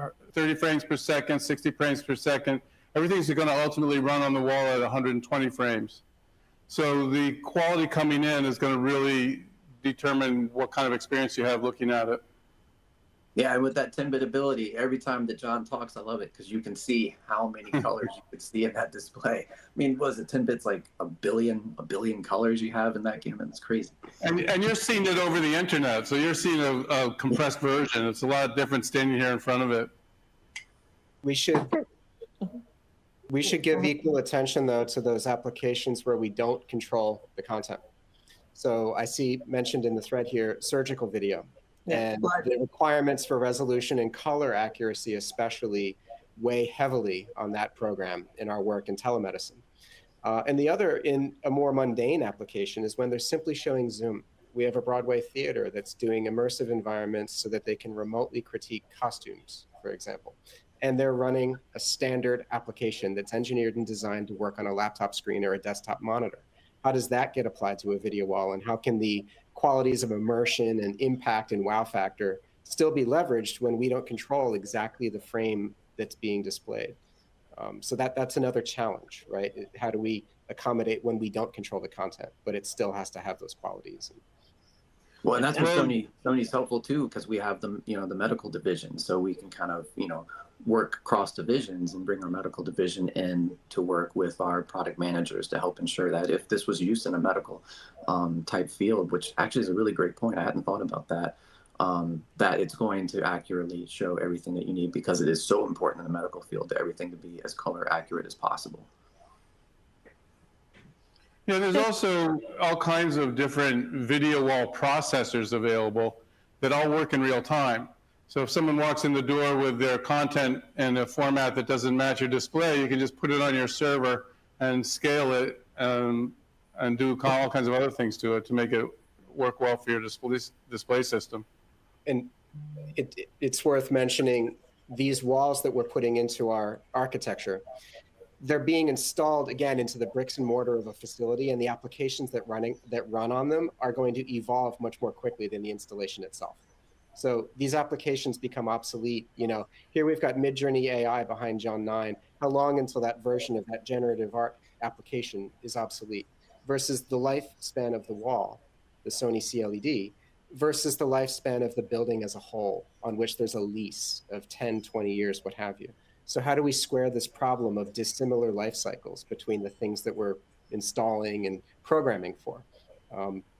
Speaker 2: frames per second, 60 frames per second, everything's going to ultimately run on the wall at 120 frames. So the quality coming in is going to really determine what kind of experience you have looking at it.
Speaker 4: Yeah, and with that 10-bit ability, every time that John talks, I love it because you can see how many colors you could see in that display. I mean, was it 10 bits like a billion colors you have in that game? And it's crazy.
Speaker 2: And you're seeing it over the internet, so you're seeing a compressed version. It's a lot different standing here in front of it.
Speaker 3: We should give equal attention, though, to those applications where we don't control the content. So I see mentioned in the thread here, surgical video. And the requirements for resolution and color accuracy especially weigh heavily on that program in our work in telemedicine. And the other, in a more mundane application, is when they're simply showing Zoom. We have a Broadway theater that's doing immersive environments so that they can remotely critique costumes, for example. And they're running a standard application that's engineered and designed to work on a laptop screen or a desktop monitor. How does that get applied to a video wall? And how can the qualities of immersion and impact and wow factor still be leveraged when we don't control exactly the frame that's being displayed? So that's another challenge, right? How do we accommodate when we don't control the content, but it still has to have those qualities?
Speaker 4: Well, and that's where Sony's helpful too, because we have the medical division, so we can kind of work cross divisions and bring our medical division in to work with our product managers to help ensure that if this was used in a medical type field, which actually is a really great point, I hadn't thought about that, that it's going to accurately show everything that you need, because it is so important in the medical field to everything to be as color accurate as possible.
Speaker 2: Yeah, there's also all kinds of different video wall processors available that all work in real time. So if someone walks in the door with their content in a format that doesn't match your display, you can just put it on your server and scale it and do all kinds of other things to it to make it work well for your display system.
Speaker 3: And it's worth mentioning these walls that we're putting into our architecture. They're being installed, again, into the bricks and mortar of a facility, and the applications that run on them are going to evolve much more quickly than the installation itself. So these applications become obsolete. Here we've got Midjourney AI behind John 9. How long until that version of that generative art application is obsolete? Versus the lifespan of the wall, the Sony CLED, versus the lifespan of the building as a whole, on which there's a lease of 10, 20 years, what have you. So how do we square this problem of dissimilar life cycles between the things that we're installing and programming for?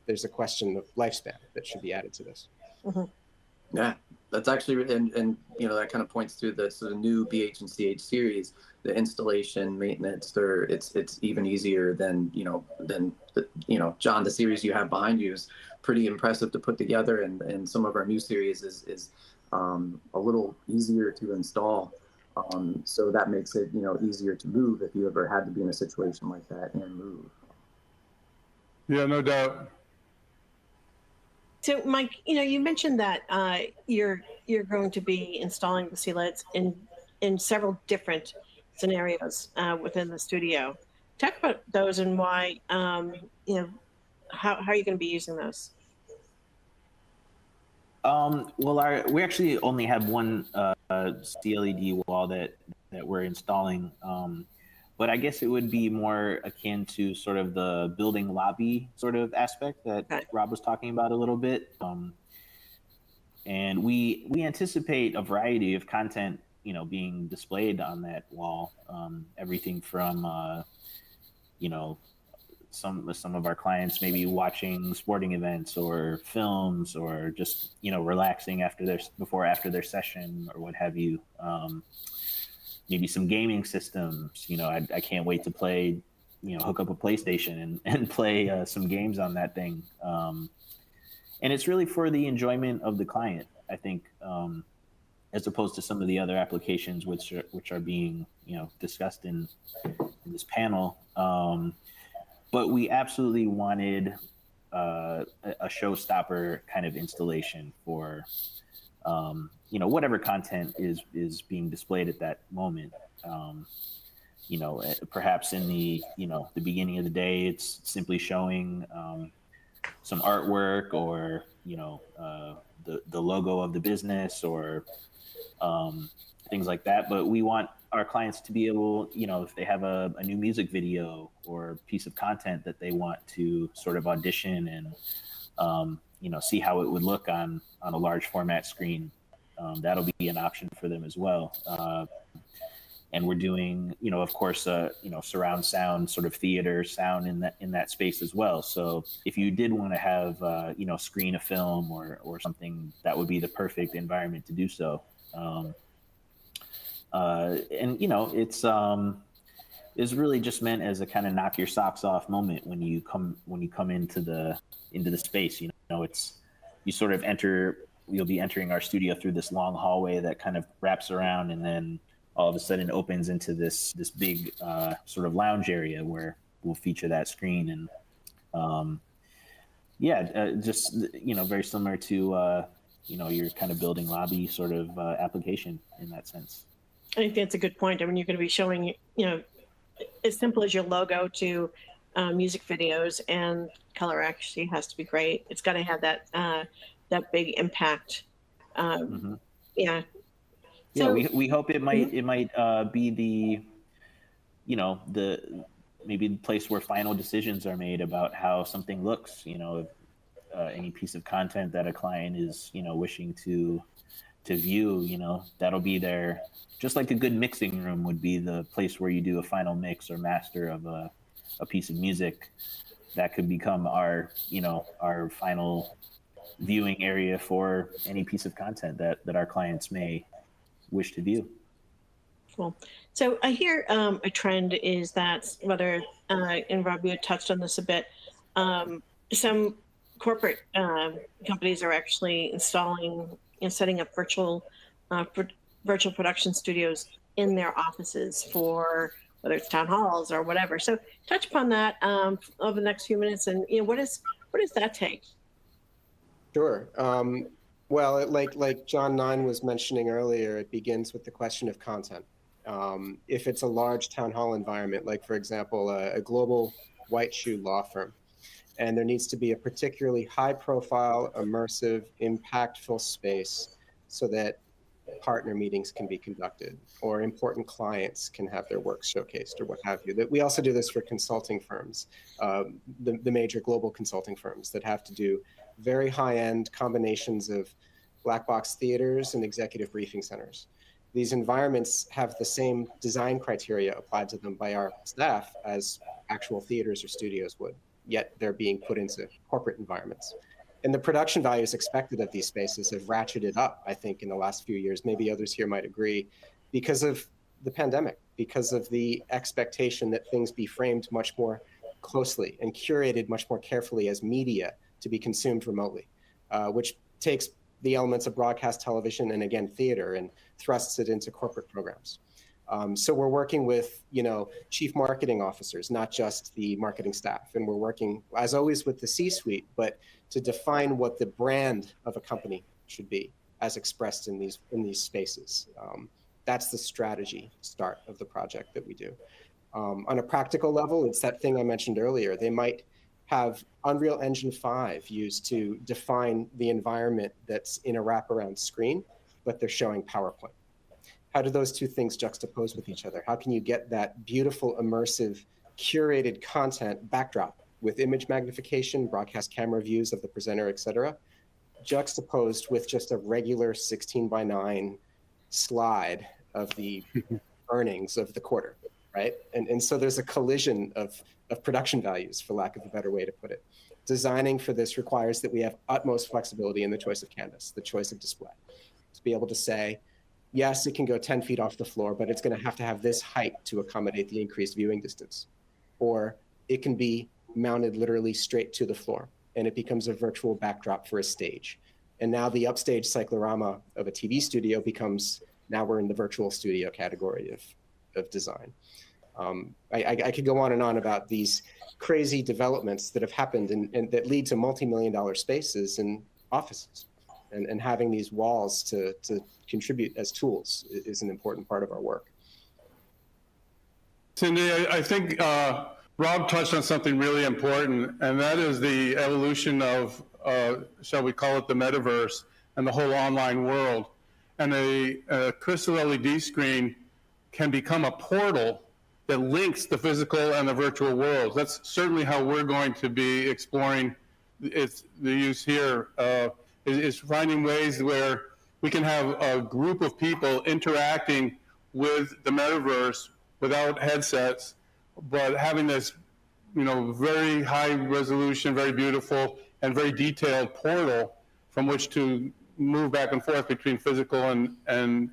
Speaker 3: There's a question of lifespan that should be added to this.
Speaker 1: Mm-hmm.
Speaker 4: Yeah, that's actually, and you know, that kind of points to the sort of new BH and CH series, the installation, maintenance. It's even easier than John, the series you have behind you is pretty impressive to put together, and some of our new series is a little easier to install. So that makes it easier to move if you ever had to be in a situation like that and move.
Speaker 2: Yeah, no doubt.
Speaker 1: So, Mike, you mentioned that you're going to be installing the CLEDs in several different scenarios within the studio. Talk about those and why. How are you going to be using those?
Speaker 5: Well, we actually only have one CLED wall that we're installing. But I guess it would be more akin to sort of the building lobby sort of aspect that Rob was talking about a little bit. And we anticipate a variety of content, being displayed on that wall. Everything from, some of our clients maybe watching sporting events or films, or just relaxing after their session or what have you. Maybe some gaming systems. I can't wait to play, hook up a PlayStation and play some games on that thing. And it's really for the enjoyment of the client, I think, as opposed to some of the other applications which are being discussed in this panel. But we absolutely wanted a showstopper kind of installation for whatever content is being displayed at that moment. Perhaps in the beginning of the day, it's simply showing some artwork, or the logo of the business, or things like that. But we want our clients to be able, if they have a new music video or piece of content that they want to sort of audition and see how it would look on a large format screen. That'll be an option for them as well. And we're doing, of course, surround sound, sort of theater sound in that space as well. So if you did want to have, screen a film or something, that would be the perfect environment to do so. It's really just meant as a kind of knock your socks off moment when you come into the space. It's, you sort of you'll be entering our studio through this long hallway that kind of wraps around, and then all of a sudden opens into this big sort of lounge area where we'll feature that screen. And just very similar to your kind of building lobby sort of application in that sense.
Speaker 1: I think that's a good point. I mean, you're going to be showing as simple as your logo to music videos, and color actually has to be great. It's got to have that big impact. Yeah.
Speaker 5: So, yeah, we hope it might be the maybe the place where final decisions are made about how something looks. Any piece of content that a client is wishing to view, that'll be there. Just like a good mixing room would be the place where you do a final mix or master of a piece of music. That could become our final viewing area for any piece of content that our clients may wish to view.
Speaker 1: Cool. So I hear a trend is that whether, and Rob, you touched on this a bit, some corporate companies are actually installing and setting up virtual production studios in their offices for whether it's town halls or whatever. So touch upon that over the next few minutes, and what does that take?
Speaker 3: Sure. Well, like John Nine was mentioning earlier, it begins with the question of content. If it's a large town hall environment, like for example, a global white shoe law firm, and there needs to be a particularly high profile, immersive, impactful space so that partner meetings can be conducted, or important clients can have their work showcased, or what have you. That we also do this for consulting firms, the major global consulting firms that have to do very high-end combinations of black box theaters and executive briefing centers. These environments have the same design criteria applied to them by our staff as actual theaters or studios would, yet they're being put into corporate environments. And the production values expected of these spaces have ratcheted up, I think, in the last few years. Maybe others here might agree, because of the pandemic, because of the expectation that things be framed much more closely and curated much more carefully as media to be consumed remotely, which takes the elements of broadcast television and, again, theater, and thrusts it into corporate programs. So we're working with, chief marketing officers, not just the marketing staff. And we're working, as always, with the C-suite, but to define what the brand of a company should be as expressed in these spaces. That's the strategy start of the project that we do. On a practical level, it's that thing I mentioned earlier. They might have Unreal Engine 5 used to define the environment that's in a wraparound screen, but they're showing PowerPoint. How do those two things juxtapose with each other? How can you get that beautiful, immersive, curated content backdrop with image magnification, broadcast camera views of the presenter, et cetera, juxtaposed with just a regular 16:9 slide of the earnings of the quarter, right? And so there's a collision of production values, for lack of a better way to put it. Designing for this requires that we have utmost flexibility in the choice of canvas, the choice of display, to be able to say, yes, it can go 10 feet off the floor, but it's going to have this height to accommodate the increased viewing distance. Or it can be mounted literally straight to the floor, and it becomes a virtual backdrop for a stage. And now the upstage cyclorama of a TV studio becomes, now we're in the virtual studio category of design. I could go on and on about these crazy developments that have happened and that lead to multi-million-dollar spaces and offices. And having these walls to contribute as tools is an important part of our work.
Speaker 2: Cindy, I think Rob touched on something really important, and that is the evolution of, shall we call it, the metaverse and the whole online world. And a crystal LED screen can become a portal that links the physical and the virtual worlds. That's certainly how we're going to be exploring the use here, is finding ways where we can have a group of people interacting with the metaverse without headsets, but having this, very high resolution, very beautiful, and very detailed portal from which to move back and forth between physical and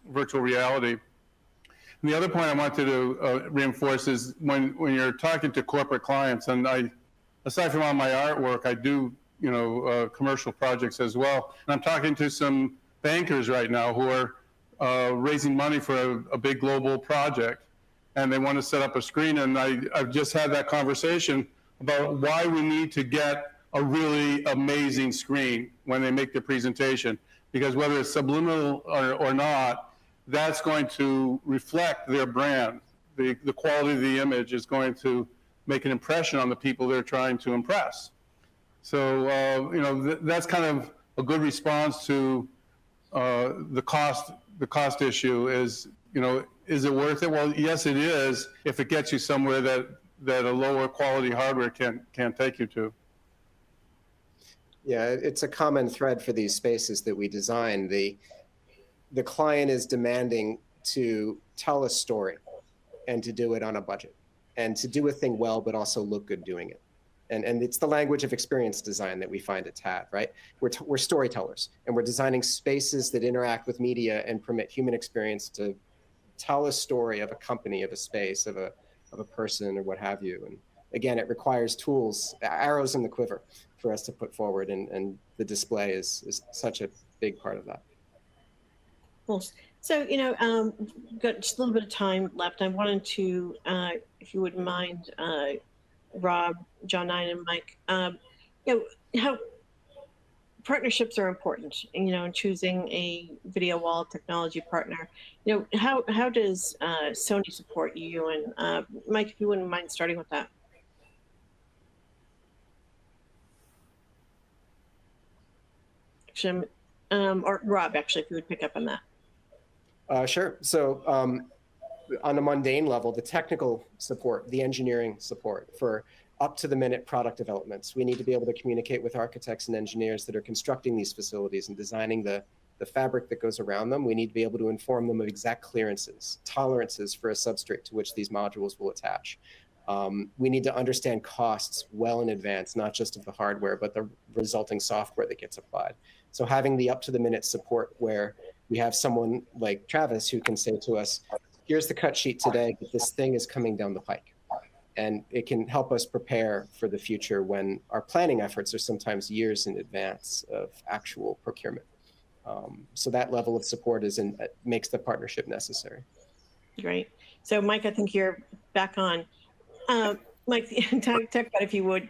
Speaker 2: virtual reality. And the other point I wanted to reinforce is when you're talking to corporate clients, and aside from all my artwork, I do commercial projects as well. And I'm talking to some bankers right now who are raising money for a big global project, and they want to set up a screen. And I've just had that conversation about why we need to get a really amazing screen when they make the presentation, because whether it's subliminal or not, that's going to reflect their brand. The quality of the image is going to make an impression on the people they're trying to impress. So, that's kind of a good response to the cost issue is, is it worth it? Well, yes, it is, if it gets you somewhere that a lower quality hardware can't take you to.
Speaker 3: Yeah, it's a common thread for these spaces that we design. The client is demanding to tell a story and to do it on a budget and to do a thing well, but also look good doing it. And it's the language of experience design that we find at TAD, right? We're storytellers, and we're designing spaces that interact with media and permit human experience to tell a story of a company, of a space, of a person, or what have you. And again, it requires tools, arrows in the quiver for us to put forward, and the display is such a big part of that.
Speaker 1: Cool. So, got just a little bit of time left. I wanted to, if you wouldn't mind, Rob, John, and Mike, how partnerships are important, in choosing a video wall technology partner. How does Sony support you? And Mike, if you wouldn't mind starting with that. Or Rob, actually, if you would pick up on that.
Speaker 3: Sure. So on a mundane level, the technical support, the engineering support for up-to-the-minute product developments. We need to be able to communicate with architects and engineers that are constructing these facilities and designing the the fabric that goes around them. We need to be able to inform them of exact clearances, tolerances for a substrate to which these modules will attach. We need to understand costs well in advance, not just of the hardware, but the resulting software that gets applied. So having the up-to-the-minute support where we have someone like Travis who can say to us, here's the cut sheet today, but this thing is coming down the pike. And it can help us prepare for the future when our planning efforts are sometimes years in advance of actual procurement. So that level of support makes the partnership necessary.
Speaker 1: Great. So Mike, I think you're back on. Mike, talk about, if you would,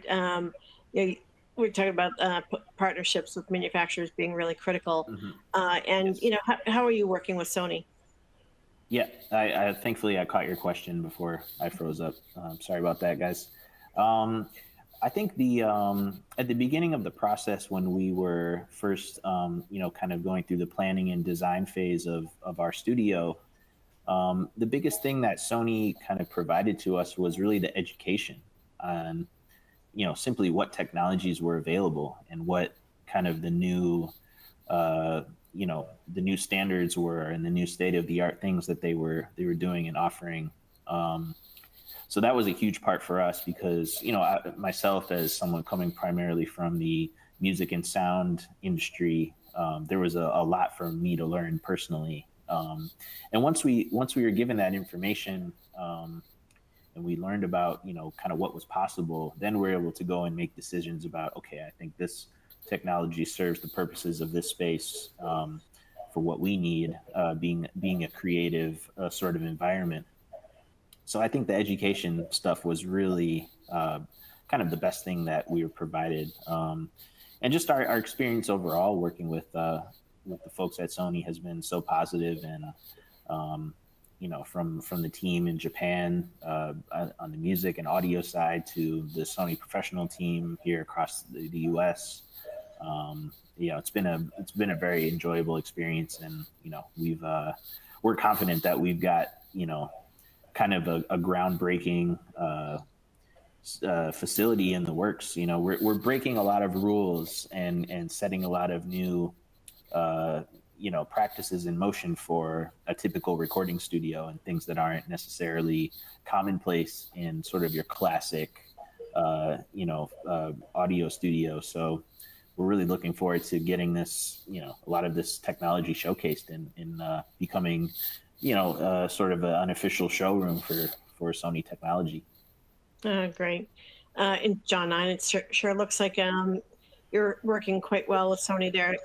Speaker 1: we're talking about partnerships with manufacturers being really critical. And,
Speaker 5: Yes.
Speaker 1: How are you working with Sony?
Speaker 5: Yeah, I thankfully I caught your question before I froze up. Sorry about that, guys. I think at the beginning of the process when we were first, kind of going through the planning and design phase of our studio, the biggest thing that Sony kind of provided to us was really the education on, simply what technologies were available and what kind of the new the new standards were and the new state of the art things that they were doing and offering. So that was a huge part for us because, myself as someone coming primarily from the music and sound industry, there was a lot for me to learn personally. And once we were given that information, and we learned about, kind of what was possible, then we're able to go and make decisions about, okay, I think this technology serves the purposes of this space for what we need, being a creative sort of environment. So I think the education stuff was really kind of the best thing that we were provided. And just our experience overall working with the folks at Sony has been so positive, and from the team in Japan on the music and audio side to the Sony professional team here across the U.S. It's been a very enjoyable experience, and we're confident that we've got kind of a groundbreaking facility in the works. We're breaking a lot of rules and setting a lot of new practices in motion for a typical recording studio, and things that aren't necessarily commonplace in sort of your classic audio studio. So we're really looking forward to getting this, a lot of this technology showcased in becoming, sort of an unofficial showroom for Sony technology.
Speaker 1: Great. And John, it sure looks like you're working quite well with Sony there.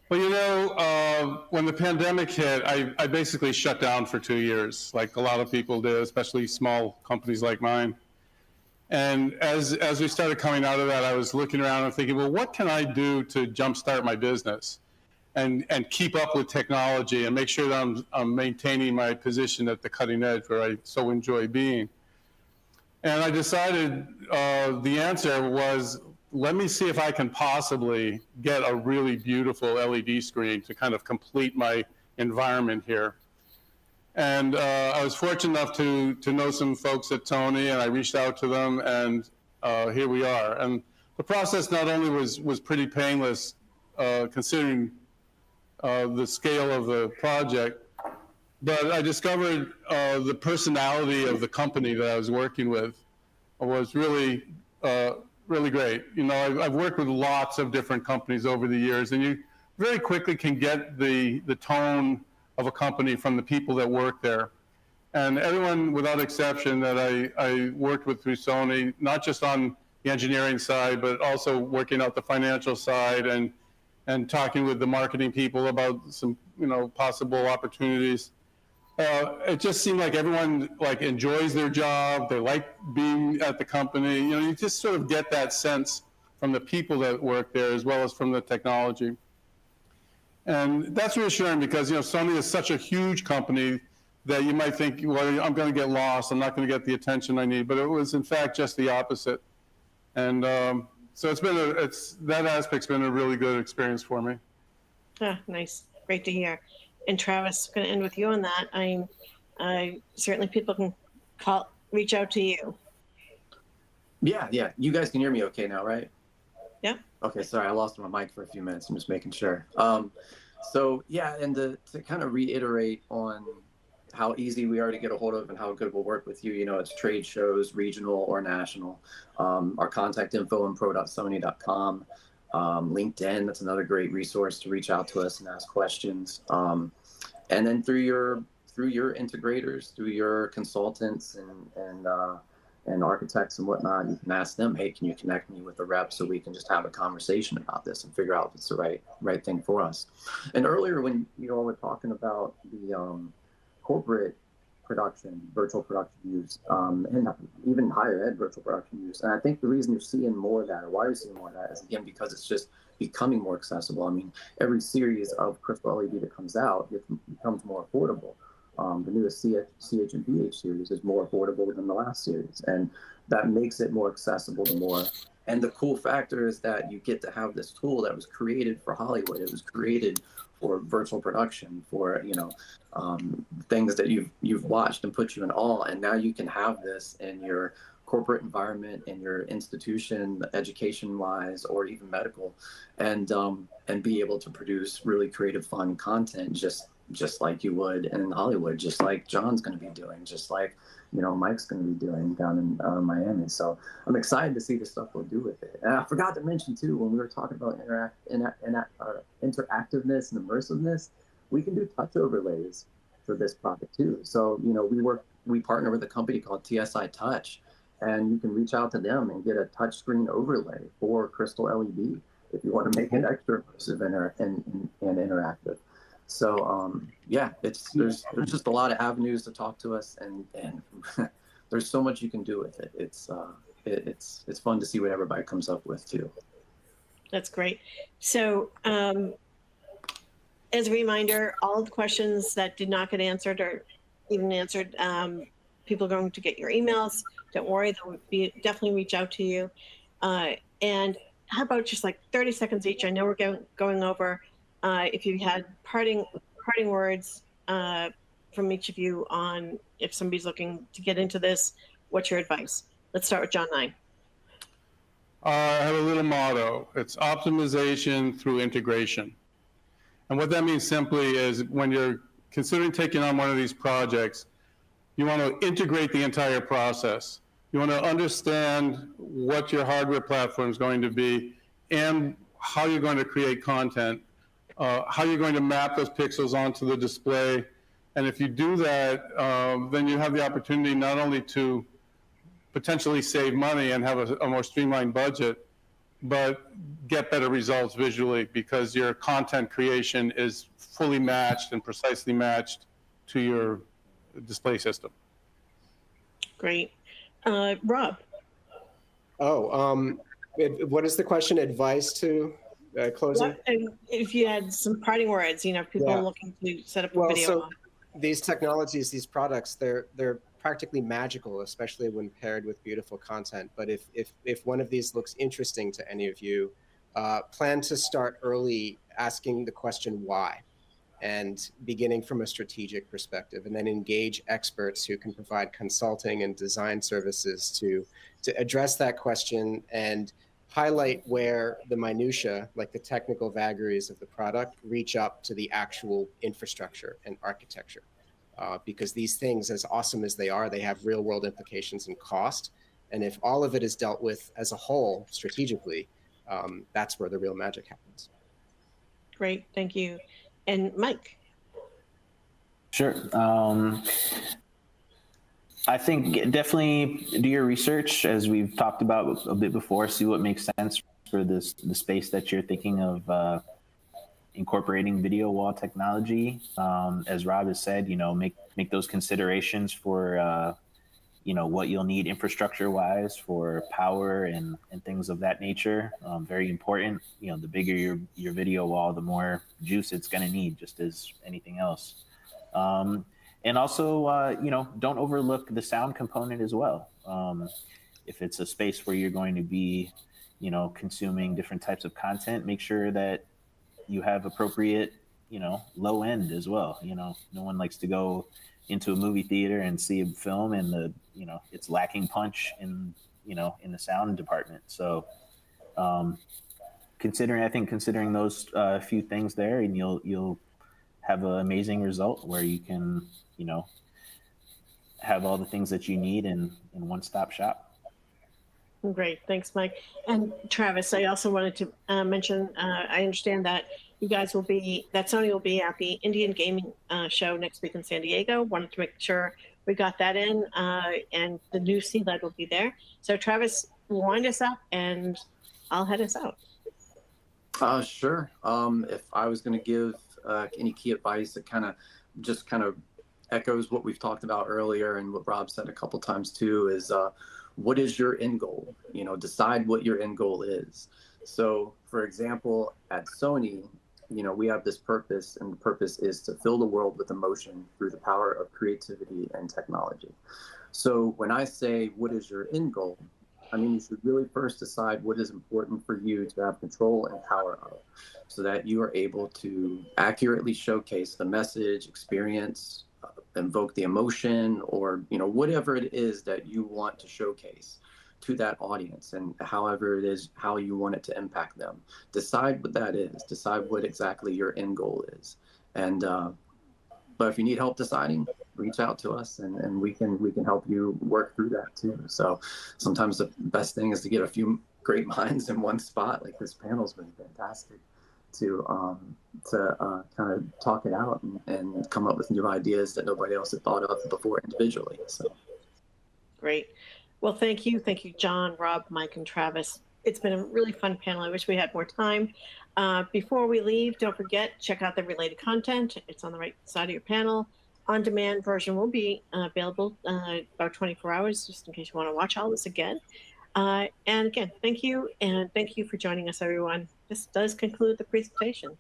Speaker 2: Well, when the pandemic hit, I basically shut down for 2 years, like a lot of people did, especially small companies like mine. And as we started coming out of that, I was looking around and thinking, well, what can I do to jumpstart my business and keep up with technology and make sure that I'm maintaining my position at the cutting edge where I so enjoy being? And I decided the answer was, let me see if I can possibly get a really beautiful LED screen to kind of complete my environment here. And I was fortunate enough to know some folks at Sony, and I reached out to them, and here we are. And the process not only was pretty painless, considering the scale of the project, but I discovered the personality of the company that I was working with was really, really great. I've worked with lots of different companies over the years, and you very quickly can get the tone of a company from the people that work there. And everyone, without exception, that I worked with through Sony, not just on the engineering side, but also working out the financial side and talking with the marketing people about some, possible opportunities. It just seemed like everyone enjoys their job. They like being at the company. You just sort of get that sense from the people that work there as well as from the technology. And that's reassuring because, Sony is such a huge company that you might think, well, I'm going to get lost. I'm not going to get the attention I need. But it was, in fact, just the opposite. And so that aspect's been a really good experience for me.
Speaker 1: Nice. Great to hear. And Travis, going to end with you on that. Certainly people can reach out to you.
Speaker 4: Yeah. You guys can hear me okay now, right?
Speaker 1: Yeah.
Speaker 4: Okay, sorry, I lost my mic for a few minutes. I'm just making sure. So yeah, and to kind of reiterate on how easy we are to get a hold of and how good we'll work with you. You know, it's trade shows, regional or national. Our contact info on pro.sony.com. LinkedIn, that's another great resource to reach out to us and ask questions. And then through your integrators, through your consultants and architects and whatnot, you can ask them, hey, can you connect me with a rep so we can just have a conversation about this and figure out if it's the right thing for us. And earlier when you all were talking about the corporate production, virtual production use, and even higher ed virtual production use. And I think the reason you're seeing more of that, or why you're seeing more of that, is again because it's just becoming more accessible. I mean, every series of crystal LED that comes out, it becomes more affordable. The newest CH and BH series is more affordable than the last series, and that makes it more accessible to more. And the cool factor is that you get to have this tool that was created for Hollywood. It was created for virtual production, for things that you've watched and put you in awe, and now you can have this in your corporate environment, in your institution, education-wise, or even medical, and be able to produce really creative, fun content just like you would in Hollywood, just like John's going to be doing, just like Mike's going to be doing down in Miami. So I'm excited to see the stuff we'll do with it. And I forgot to mention too, when we were talking about interactiveness and immersiveness, we can do touch overlays for this product too. So we partner with a company called TSI Touch, and you can reach out to them and get a touch screen overlay for Crystal LED if you want to make it extra immersive and interactive. So there's just a lot of avenues to talk to us, and there's so much you can do with it. It's fun to see what everybody comes up with too.
Speaker 1: That's great. So as a reminder, all the questions that did not get answered or even answered, people are going to get your emails. Don't worry, they'll definitely reach out to you. And how about just like 30 seconds each? I know we're going over. If you had parting words from each of you on if somebody's looking to get into this, what's your advice? Let's start with John 9.
Speaker 2: I have a little motto. It's optimization through integration. And what that means simply is when you're considering taking on one of these projects, you want to integrate the entire process. You want to understand what your hardware platform is going to be and how you're going to create content, how you're going to map those pixels onto the display. And if you do that, then you have the opportunity not only to potentially save money and have a more streamlined budget, but get better results visually because your content creation is fully matched and precisely matched to your display system.
Speaker 1: Great. Rob.
Speaker 3: What is the question? Advice to closing?
Speaker 1: If you had some parting words, people looking to set up a video.
Speaker 3: So these technologies, these products, they're practically magical, especially when paired with beautiful content. But if one of these looks interesting to any of you, plan to start early asking the question why, and beginning from a strategic perspective, and then engage experts who can provide consulting and design services to address that question and highlight where the minutia, like the technical vagaries of the product, reach up to the actual infrastructure and architecture. Because these things, as awesome as they are, they have real world implications and cost. And if all of it is dealt with as a whole strategically, that's where the real magic happens.
Speaker 1: Great, thank you. And Mike?
Speaker 5: Sure. I think definitely do your research, as we've talked about a bit before, see what makes sense for the space that you're thinking of incorporating video wall technology. As Rob has said, make those considerations for what you'll need infrastructure-wise for power and things of that nature. Very important. The bigger your video wall, the more juice it's going to need, just as anything else. And also, don't overlook the sound component as well. If it's a space where you're going to be, consuming different types of content, make sure that you have appropriate, low end as well. No one likes to go into a movie theater and see a film and it's lacking punch in the sound department. So considering those few things there, and you'll have an amazing result where you can, have all the things that you need in one-stop shop.
Speaker 1: Great, thanks, Mike. And Travis, I also wanted to mention, I understand that Sony will be at the Indian Gaming Show next week in San Diego. Wanted to make sure we got that in, and the new CLED will be there. So Travis, wind us up and I'll head us out.
Speaker 4: Sure. If I was going to give any key advice, it kind of echoes what we've talked about earlier and what Rob said a couple times too, is what is your end goal? Decide what your end goal is. So for example, at Sony, we have this purpose, and the purpose is to fill the world with emotion through the power of creativity and technology. So when I say, what is your end goal? I mean, you should really first decide what is important for you to have control and power of, so that you are able to accurately showcase the message, experience, invoke the emotion, or whatever it is that you want to showcase to that audience, and however it is, how you want it to impact them. Decide what that is. Decide what exactly your end goal is. And but if you need help deciding, reach out to us, and we can help you work through that too. So sometimes the best thing is to get a few great minds in one spot. Like this panel's been fantastic to kind of talk it out and come up with new ideas that nobody else had thought of before individually. So
Speaker 1: Great. Well, thank you, John, Rob, Mike, and Travis. It's been a really fun panel. I wish we had more time. Before we leave, don't forget, check out the related content. It's on the right side of your panel. On-demand version will be available about 24 hours, just in case you want to watch all this again. And again, thank you, and thank you for joining us, everyone. This does conclude the presentation.